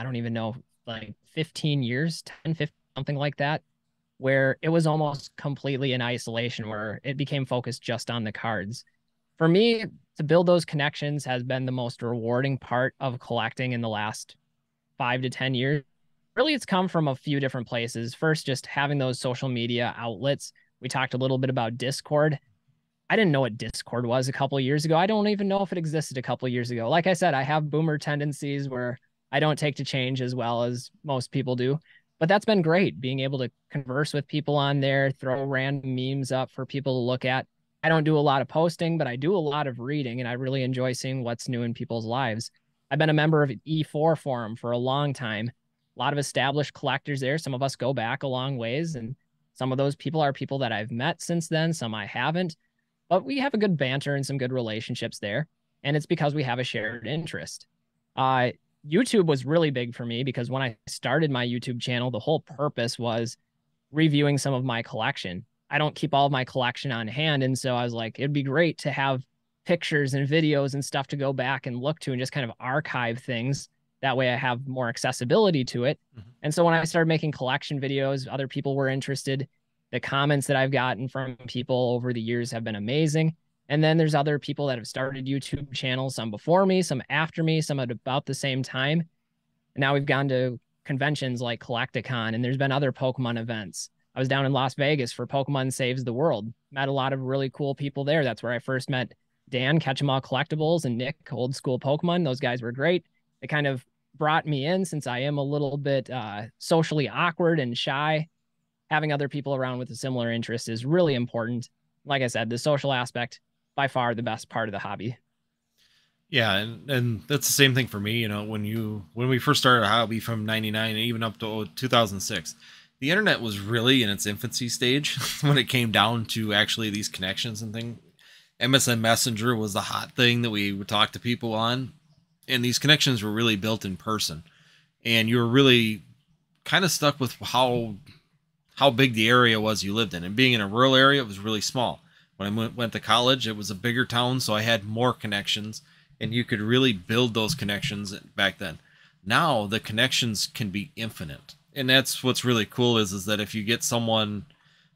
S2: don't even know, like 15 years, 10, 15, something like that, where it was almost completely in isolation, where it became focused just on the cards. For me, to build those connections has been the most rewarding part of collecting in the last 5 to 10 years. Really, it's come from a few different places. First, just having those social media outlets. We talked a little bit about Discord. I didn't know what Discord was a couple of years ago. I don't even know if it existed a couple of years ago. Like I said, I have boomer tendencies where I don't take to change as well as most people do. But that's been great, being able to converse with people on there, throw random memes up for people to look at. I don't do a lot of posting, but I do a lot of reading, and I really enjoy seeing what's new in people's lives. I've been a member of E4 forum for a long time. A lot of established collectors there. Some of us go back a long ways, and some of those people are people that I've met since then. Some I haven't, but we have a good banter and some good relationships there. And it's because we have a shared interest. YouTube was really big for me because when I started my YouTube channel, the whole purpose was reviewing some of my collection. I don't keep all of my collection on hand. And so I was like, it'd be great to have pictures and videos and stuff to go back and look to and just kind of archive things. That way I have more accessibility to it. Mm-hmm. And so when I started making collection videos, other people were interested. The comments that I've gotten from people over the years have been amazing. And then there's other people that have started YouTube channels, some before me, some after me, some at about the same time. And now we've gone to conventions like Collecticon, and there's been other Pokemon events. I was down in Las Vegas for Pokemon Saves the World. Met a lot of really cool people there. That's where I first met Dan, Catch 'em All Collectibles, and Nick, Old School Pokemon. Those guys were great. They kind of brought me in since I am a little bit socially awkward and shy. Having other people around with a similar interest is really important. Like I said, the social aspect, by far the best part of the hobby.
S1: Yeah, and that's the same thing for me. You know, when we first started a hobby from '99 and even up to 2006, the internet was really in its infancy stage when it came down to actually these connections and things. MSN Messenger was the hot thing that we would talk to people on, and these connections were really built in person. And you were really kind of stuck with how big the area was you lived in. And being in a rural area, it was really small. When I went to college, it was a bigger town, so I had more connections, and you could really build those connections back then. Now the connections can be infinite, and that's what's really cool is that if you get someone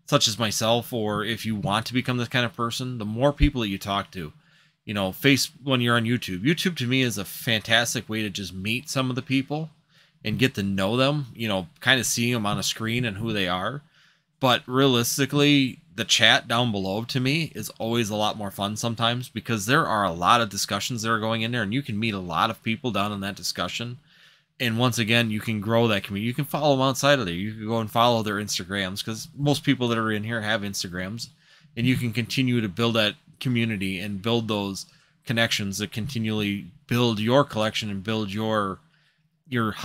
S1: such as myself, or if you want to become this kind of person, the more people that you talk to, you know, face when you're on YouTube. YouTube to me is a fantastic way to just meet some of the people and get to know them, you know, kind of seeing them on a screen and who they are. But realistically, the chat down below to me is always a lot more fun sometimes because there are a lot of discussions that are going in there and you can meet a lot of people down in that discussion. And once again, you can grow that community. You can follow them outside of there. You can go and follow their Instagrams because most people that are in here have Instagrams, and you can continue to build that community and build those connections that continually build your collection and build your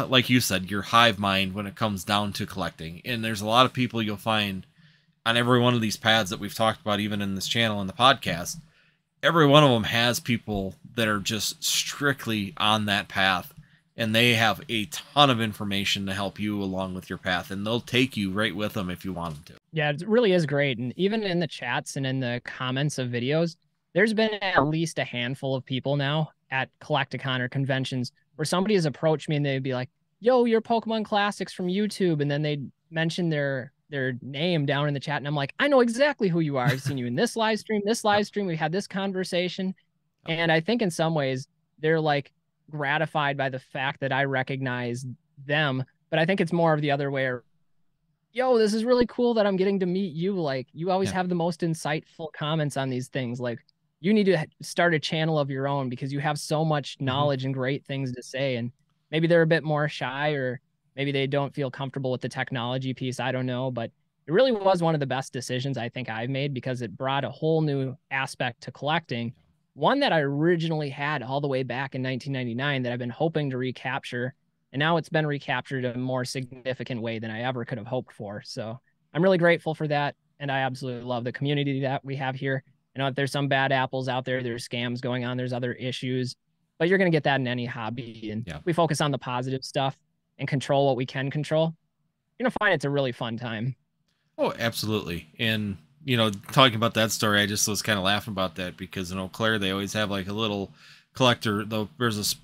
S1: like you said, your hive mind when it comes down to collecting. And there's a lot of people you'll find on every one of these paths that we've talked about, even in this channel and the podcast. Every one of them has people that are just strictly on that path, and they have a ton of information to help you along with your path, and they'll take you right with them if you want them to.
S2: Yeah, it really is great. And even in the chats and in the comments of videos, there's been at least a handful of people now at Collecticon or conventions where somebody has approached me and they'd be like, "Yo, your Pokemon Classics from YouTube," and then they'd mention their name down in the chat, and I'm like, "I know exactly who you are. I've seen you in this live stream, this
S1: Yep.
S2: live stream. We had this conversation."
S1: Yep.
S2: And I think in some ways they're like gratified by the fact that I recognize them, but I think it's more of the other way. Yo, this is really cool that I'm getting to meet you. Like, you always
S1: Yeah.
S2: have the most insightful comments on these things. Like, you need to start a channel of your own because you have so much
S1: Hmm.
S2: knowledge and great things to say. And maybe they're a bit more shy, or maybe they don't feel comfortable with the technology piece. I don't know. But it really was one of the best decisions I think I've made because it brought a whole new aspect to collecting. One that I originally had all the way back in 1999 that I've been hoping to recapture, and now it's been recaptured in a more significant way than I ever could have hoped for. So I'm really grateful for that. And I absolutely love the community that we have here. You know, if there's some bad apples out there, there's scams going on, there's other issues, but you're going to get that in any hobby. And
S1: Yeah.
S2: we focus on the positive stuff and control what we can control. You're going to find it's a really fun time.
S1: Oh, absolutely. And you know, talking about that story, I just was kind of laughing about that because in Eau Claire they always have like a little collector. Though there's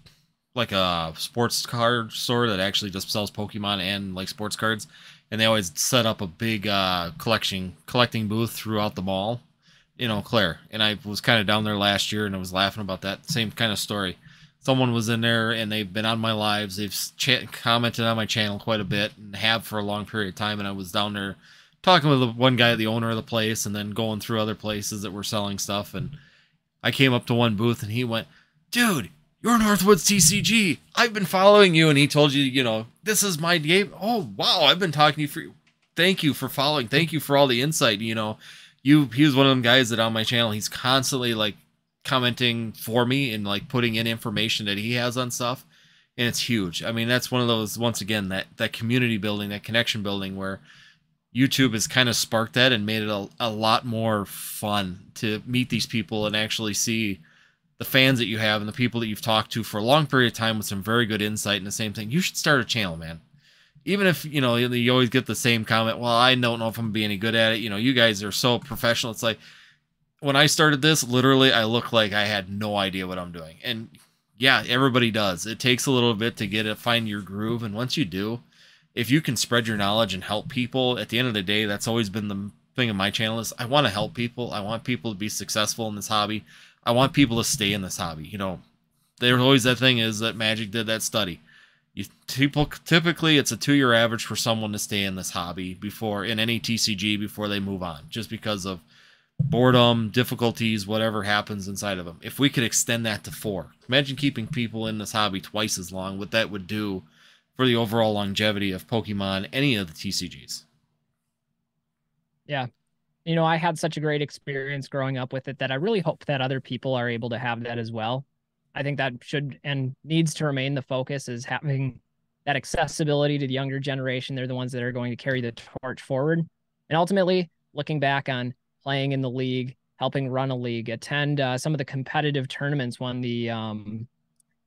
S1: like a sports card store that actually just sells Pokemon and like sports cards, and they always set up a big collecting booth throughout the mall in Eau Claire. And I was kind of down there last year, and I was laughing about that same kind of story. Someone was in there, and they've been on my lives. They've commented on my channel quite a bit, and have for a long period of time. And I was down there talking with the one guy, the owner of the place, and then going through other places that were selling stuff. And I came up to one booth, and he went, "Dude, you're Northwoods TCG. I've been following you." And he told you, you know, this is my game. Oh, wow. I've been talking to you for, thank you for following. Thank you for all the insight. You know, he was one of them guys that on my channel, he's constantly like commenting for me and like putting in information that he has on stuff. And it's huge. I mean, that's one of those, once again, that community building, that connection building where YouTube has kind of sparked that and made it a lot more fun to meet these people and actually see the fans that you have and the people that you've talked to for a long period of time with some very good insight and the same thing. You should start a channel, man. Even if, you know, you always get the same comment, well, I don't know if I'm going to be any good at it. You know, you guys are so professional. It's like, when I started this, literally, I looked like I had no idea what I'm doing. And yeah, everybody does. It takes a little bit to get it, find your groove. And once you do, if you can spread your knowledge and help people, at the end of the day, that's always been the thing of my channel is I want to help people. I want people to be successful in this hobby. I want people to stay in this hobby. You know, there's always that thing is that Magic did that study. People typically it's a 2-year average for someone to stay in this hobby before in any TCG before they move on, just because of boredom, difficulties, whatever happens inside of them. If we could extend that to 4, imagine keeping people in this hobby twice as long, what that would do for the overall longevity of Pokemon, any of the TCGs.
S2: Yeah. You know, I had such a great experience growing up with it that I really hope that other people are able to have that as well. I think that should and needs to remain the focus, is having that accessibility to the younger generation. They're the ones that are going to carry the torch forward. And ultimately, looking back on playing in the league, helping run a league, attend some of the competitive tournaments when the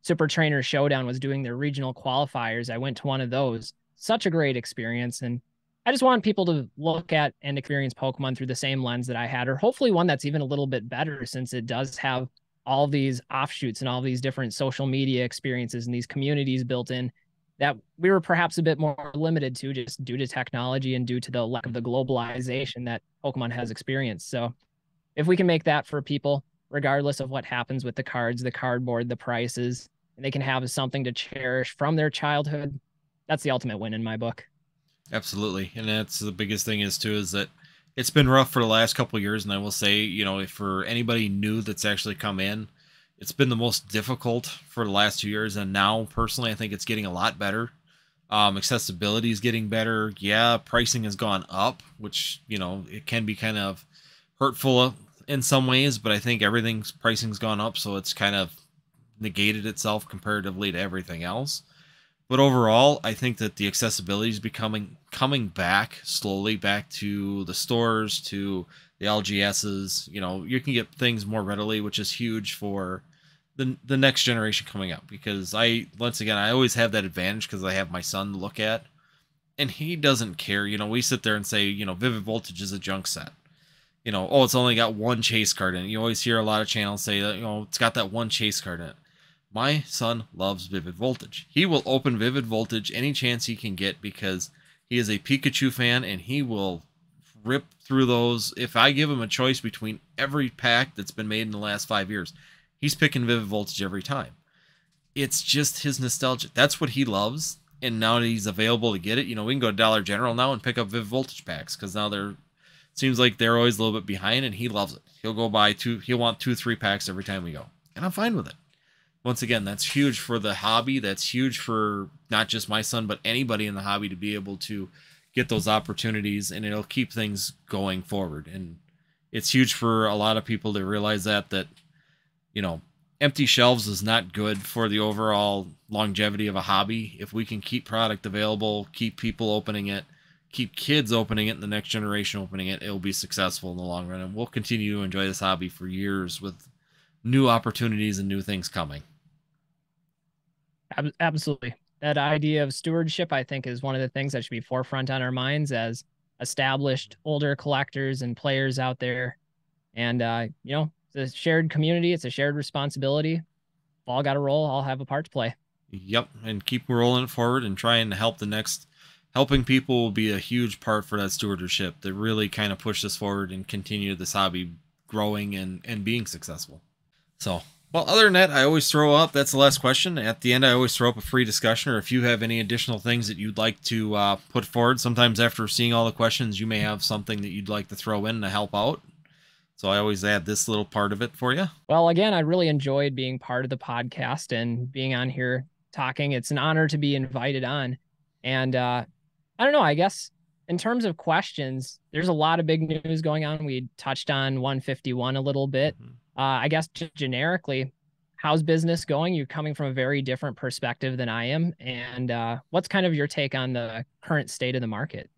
S2: Super Trainer Showdown was doing their regional qualifiers. I went to one of those. Such a great experience. And I just want people to look at and experience Pokemon through the same lens that I had, or hopefully one that's even a little bit better, since it does have all these offshoots and all these different social media experiences and these communities built in that we were perhaps a bit more limited to, just due to technology and due to the lack of the globalization that Pokemon has experienced. So if we can make that for people, regardless of what happens with the cards, the cardboard, the prices, and they can have something to cherish from their childhood, that's the ultimate win in my book.
S1: Absolutely. And that's the biggest thing is too, is that it's been rough for the last couple of years. And I will say, you know, if for anybody new that's actually come in, it's been the most difficult for the last 2 years. And now personally, I think it's getting a lot better. Accessibility is getting better. Yeah. Pricing has gone up, which, you know, it can be kind of hurtful in some ways, but I think everything's pricing's gone up. So it's kind of negated itself comparatively to everything else. But overall, I think that the accessibility is coming back slowly back to the stores, to the LGSs. You know, you can get things more readily, which is huge for the next generation coming up. Because once again, I always have that advantage because I have my son to look at, and he doesn't care. You know, we sit there and say, you know, Vivid Voltage is a junk set. You know, oh, it's only got one chase card in it. You always hear a lot of channels say that, you know, it's got that one chase card in it. My son loves Vivid Voltage. He will open Vivid Voltage any chance he can get because he is a Pikachu fan and he will rip through those. If I give him a choice between every pack that's been made in the last 5 years, he's picking Vivid Voltage every time. It's just his nostalgia. That's what he loves. And now that he's available to get it, you know, we can go to Dollar General now and pick up Vivid Voltage packs because now seems like they're always a little bit behind and he loves it. He'll go buy he'll want 2-3 packs every time we go. And I'm fine with it. Once again, that's huge for the hobby. That's huge for not just my son, but anybody in the hobby to be able to get those opportunities, and it'll keep things going forward. And it's huge for a lot of people to realize that, you know, empty shelves is not good for the overall longevity of a hobby. If we can keep product available, keep people opening it, keep kids opening it, and the next generation opening it, it'll be successful in the long run. And we'll continue to enjoy this hobby for years with new opportunities and new things coming.
S2: Absolutely. That idea of stewardship, I think, is one of the things that should be forefront on our minds as established older collectors and players out there. And, you know, it's a shared community. It's a shared responsibility. If all got a role, I'll have a part to play.
S1: Yep. And keep rolling it forward and trying to help the next. Helping people will be a huge part for that stewardship to really kind of push this forward and continue this hobby growing and being successful. So, well, other than that, I always throw up, that's the last question. At the end, I always throw up a free discussion, or if you have any additional things that you'd like to put forward. Sometimes after seeing all the questions, you may have something that you'd like to throw in to help out. So I always add this little part of it for you.
S2: Well, again, I really enjoyed being part of the podcast and being on here talking. It's an honor to be invited on. And I don't know, I guess in terms of questions, there's a lot of big news going on. We touched on 151 a little bit. Mm-hmm. I guess just generically, how's business going? You're coming from a very different perspective than I am. And what's kind of your take on the current state of the market?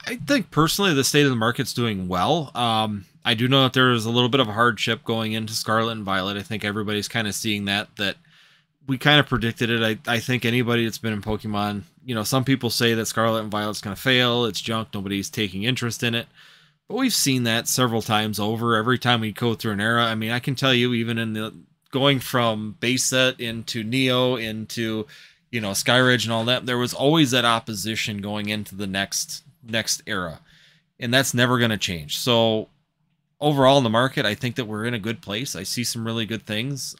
S1: I think personally, the state of the market's doing well. I do know that there is a little bit of a hardship going into Scarlet and Violet. I think everybody's kind of seeing that we kind of predicted it. I think anybody that's been in Pokemon, you know, some people say that Scarlet and Violet's going to fail. It's junk. Nobody's taking interest in it. But we've seen that several times over. Every time we go through an era, I mean, I can tell you, even in the going from base set into Neo into, you know, Skyridge and all that, there was always that opposition going into the next era, and that's never going to change. So overall in the market, I think that we're in a good place. I see some really good things.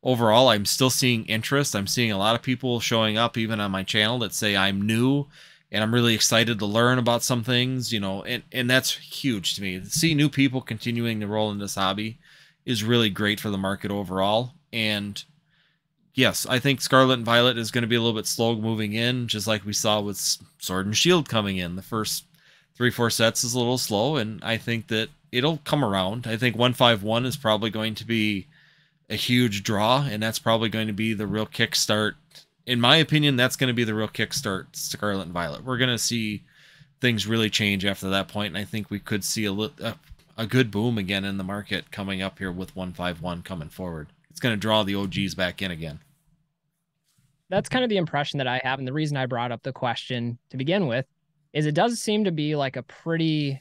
S1: Overall, I'm still seeing interest. I'm seeing a lot of people showing up even on my channel that say I'm new and I'm really excited to learn about some things, you know, and that's huge to me. To see new people continuing to roll in this hobby is really great for the market overall. And yes, I think Scarlet and Violet is going to be a little bit slow moving in, just like we saw with Sword and Shield coming in. The first 3-4 sets is a little slow, and I think that it'll come around. I think 151 is probably going to be a huge draw, and that's probably going to be the real kickstart. In my opinion, that's going to be the real kickstart Scarlet and Violet. We're going to see things really change after that point, and I think we could see a good boom again in the market coming up here with 151 coming forward. It's going to draw the OGs back in again.
S2: That's kind of the impression that I have, and the reason I brought up the question to begin with is it does seem to be like a pretty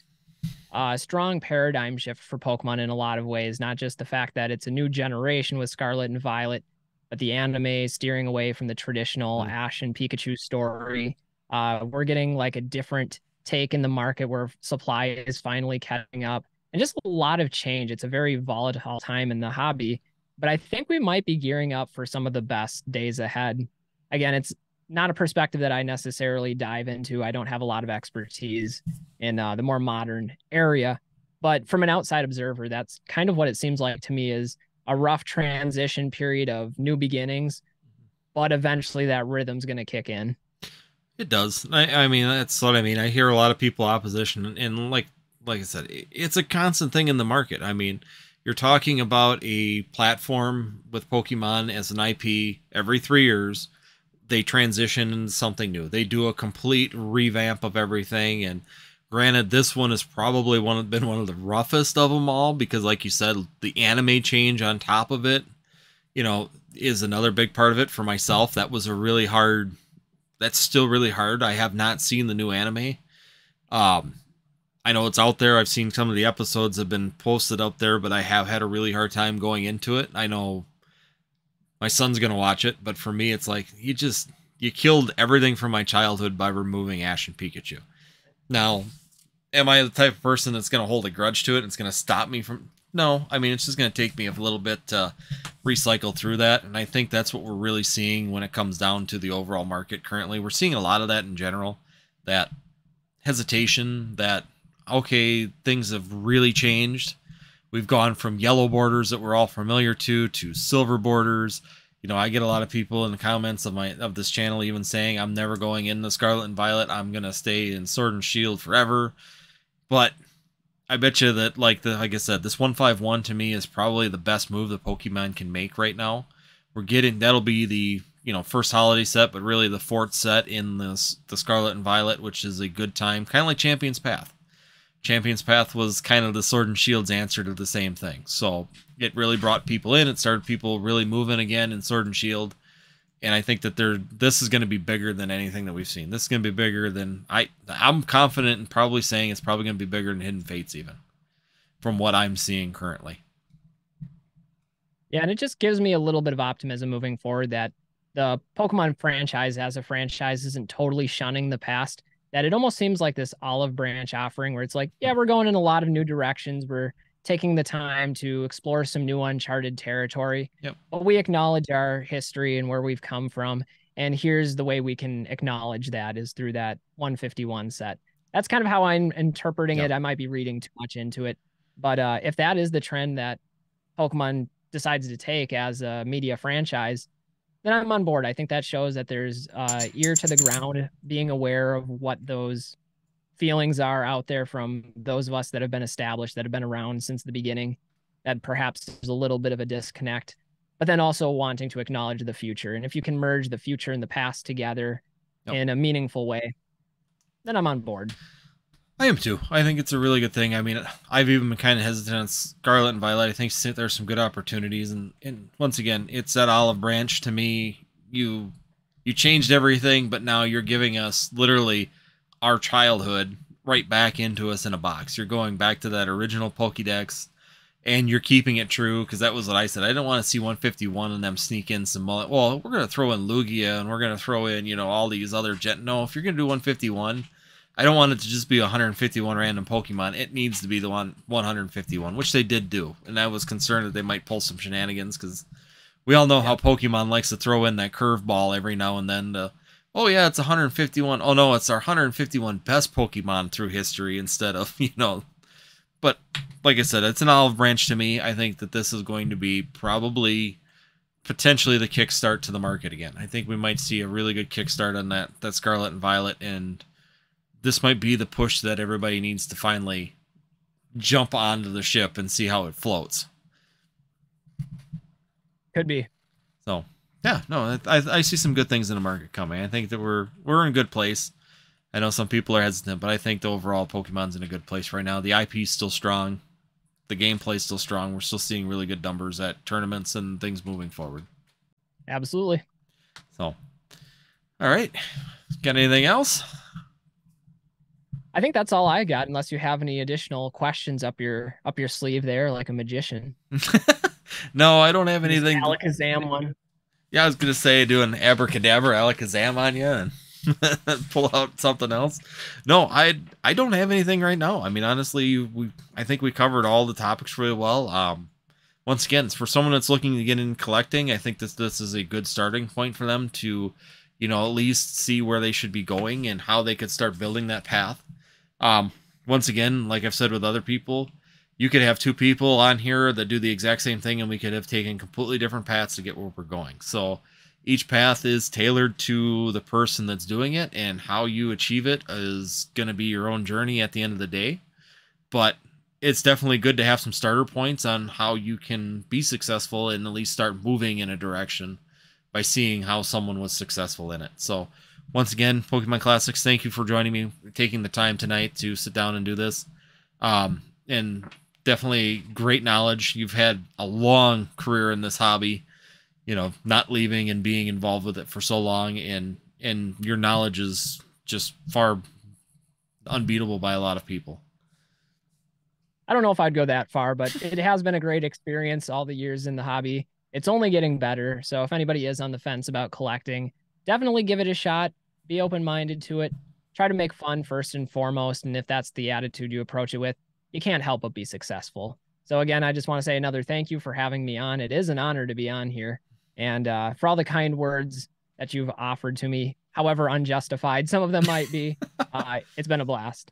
S2: strong paradigm shift for Pokemon in a lot of ways. Not just the fact that it's a new generation with Scarlet and Violet, but the anime steering away from the traditional Ash and Pikachu story. We're getting like a different take in the market where supply is finally catching up, and just a lot of change. It's a very volatile time in the hobby, but I think we might be gearing up for some of the best days ahead. Again, it's not a perspective that I necessarily dive into. I don't have a lot of expertise in the more modern area, but from an outside observer, that's kind of what it seems like to me, is a rough transition period of new beginnings, but eventually that rhythm's going to kick in.
S1: It does. I mean, that's what I mean. I hear a lot of people opposition, and like I said, it's a constant thing in the market. I mean, you're talking about a platform with Pokemon as an IP every 3 years. They transition into something new. They do a complete revamp of everything. And granted, this one has probably been one of the roughest of them all, because like you said, the anime change on top of it, is another big part of it for myself. That was a really hard, that's still really hard. I have not seen the new anime. I know it's out there. I've seen some of the episodes have been posted up there, but I have had a really hard time going into it. I know my son's going to watch it, but for me, it's like, you killed everything from my childhood by removing Ash and Pikachu. Now, am I the type of person that's going to hold a grudge to it and it's going to stop me from... No, I mean, it's just going to take me a little bit to recycle through that, and I think that's what we're really seeing when it comes down to the overall market currently. We're seeing a lot of that in general, that hesitation, that, okay, things have really changed. We've gone from yellow borders that we're all familiar to silver borders. I get a lot of people in the comments of this channel even saying, I'm never going into Scarlet and Violet. I'm going to stay in Sword and Shield forever. But I bet you that, like I said, this 151 to me is probably the best move that Pokemon can make right now. That'll be the, first holiday set, but really the fourth set in the Scarlet and Violet, which is a good time, kind of like Champion's Path. Champion's Path was kind of the Sword and Shield's answer to the same thing. So it really brought people in. It started people really moving again in Sword and Shield. And I think that this is going to be bigger than anything that we've seen. This is going to be bigger than... I'm confident in probably saying it's probably going to be bigger than Hidden Fates even, from what I'm seeing currently.
S2: Yeah, and it just gives me a little bit of optimism moving forward that the Pokemon franchise as a franchise isn't totally shunning the past, that it almost seems like this olive branch offering where it's like, yeah, we're going in a lot of new directions. We're taking the time to explore some new uncharted territory.
S1: Yep.
S2: But we acknowledge our history and where we've come from. And here's the way we can acknowledge that is through that 151 set. That's kind of how I'm interpreting it. I might be reading too much into it. But if that is the trend that Pokemon decides to take as a media franchise, then I'm on board. I think that shows that there's ear to the ground, being aware of what those feelings are out there from those of us that have been established, that have been around since the beginning, that perhaps there's a little bit of a disconnect, but then also wanting to acknowledge the future. And if you can merge the future and the past together in a meaningful way, then I'm on board.
S1: I am too. I think it's a really good thing. I mean, I've even been kind of hesitant on Scarlet and Violet. I think there's some good opportunities, and once again, it's that olive branch to me. You changed everything, but now you're giving us literally our childhood right back into us in a box. You're going back to that original Pokédex, and you're keeping it true, because that was what I said. I don't want to see 151 and them sneak in some mullet. Well, we're going to throw in Lugia, and we're going to throw in, all these other No, if you're going to do 151... I don't want it to just be 151 random Pokemon. It needs to be the 151, which they did do. And I was concerned that they might pull some shenanigans, because we all know how Pokemon likes to throw in that curveball every now and then to, oh yeah, it's 151. Oh no, it's our 151 best Pokemon through history instead of, But like I said, it's an olive branch to me. I think that this is going to be potentially the kickstart to the market again. I think we might see a really good kickstart on that Scarlet and Violet, and this might be the push that everybody needs to finally jump onto the ship and see how it floats.
S2: Could be.
S1: So yeah, no, I see some good things in the market coming. I think that we're in a good place. I know some people are hesitant, but I think the overall Pokemon's in a good place right now. The IP's still strong. The gameplay's still strong. We're still seeing really good numbers at tournaments and things moving forward.
S2: Absolutely.
S1: So, all right. Got anything else?
S2: I think that's all I got, unless you have any additional questions up your sleeve there, like a magician.
S1: No, I don't have
S2: Just
S1: anything.
S2: Alakazam one.
S1: Yeah, I was gonna say do an abracadabra alakazam on you and pull out something else. No, I don't have anything right now. I mean, honestly, I think we covered all the topics really well. Once again, for someone that's looking to get in collecting, I think this is a good starting point for them to, at least see where they should be going and how they could start building that path. Once again, like I've said with other people, you could have two people on here that do the exact same thing and we could have taken completely different paths to get where we're going. So each path is tailored to the person that's doing it, and how you achieve it is going to be your own journey at the end of the day. But it's definitely good to have some starter points on how you can be successful and at least start moving in a direction by seeing how someone was successful in it. So once again, Pokemon Classics, thank you for joining me, taking the time tonight to sit down and do this. And definitely great knowledge. You've had a long career in this hobby, not leaving and being involved with it for so long, and your knowledge is just far unbeatable by a lot of people.
S2: I don't know if I'd go that far, but it has been a great experience all the years in the hobby. It's only getting better. So if anybody is on the fence about collecting, definitely give it a shot. Be open-minded to it. Try to make fun first and foremost. And if that's the attitude you approach it with, you can't help but be successful. So again, I just want to say another thank you for having me on. It is an honor to be on here. And for all the kind words that you've offered to me, however unjustified some of them might be, it's been a blast.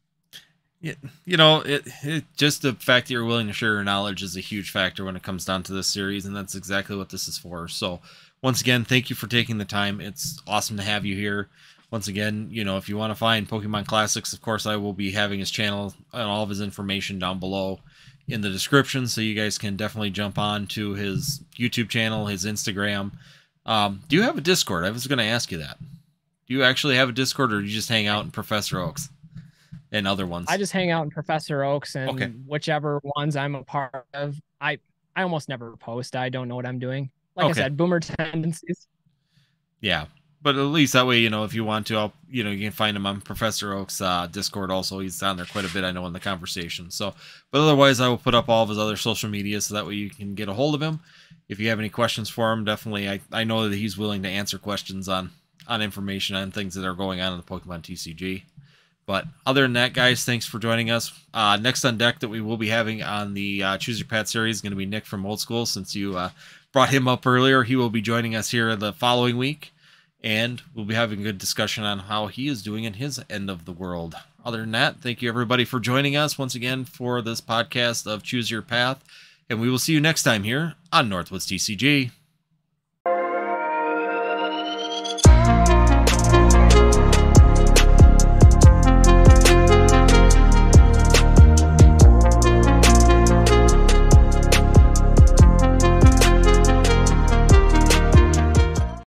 S1: Yeah, it just the fact that you're willing to share your knowledge is a huge factor when it comes down to this series, and that's exactly what this is for. So once again, thank you for taking the time. It's awesome to have you here. Once again, if you want to find Pokemon Classics, of course, I will be having his channel and all of his information down below in the description, so you guys can definitely jump on to his YouTube channel, his Instagram. Do you have a Discord? I was going to ask you that. Do you actually have a Discord, or do you just hang out in Professor Oaks and other ones?
S2: I just hang out in Professor Oaks, and
S1: okay.
S2: Whichever ones I'm a part of, I almost never post. I don't know what I'm doing. Like I said, boomer tendencies.
S1: Yeah. But at least that way, if you want to, you can find him on Professor Oak's Discord also. He's on there quite a bit, I know, in the conversation. So, but otherwise, I will put up all of his other social media so that way you can get a hold of him. If you have any questions for him, definitely, I know that he's willing to answer questions on information on things that are going on in the Pokemon TCG. But other than that, guys, thanks for joining us. Next on deck that we will be having on the Choose Your Path series is going to be Nick from Old School. Since you brought him up earlier, he will be joining us here the following week. And we'll be having a good discussion on how he is doing in his end of the world. Other than that, thank you everybody for joining us once again for this podcast of Choose Your Path. And we will see you next time here on Northwoods TCG.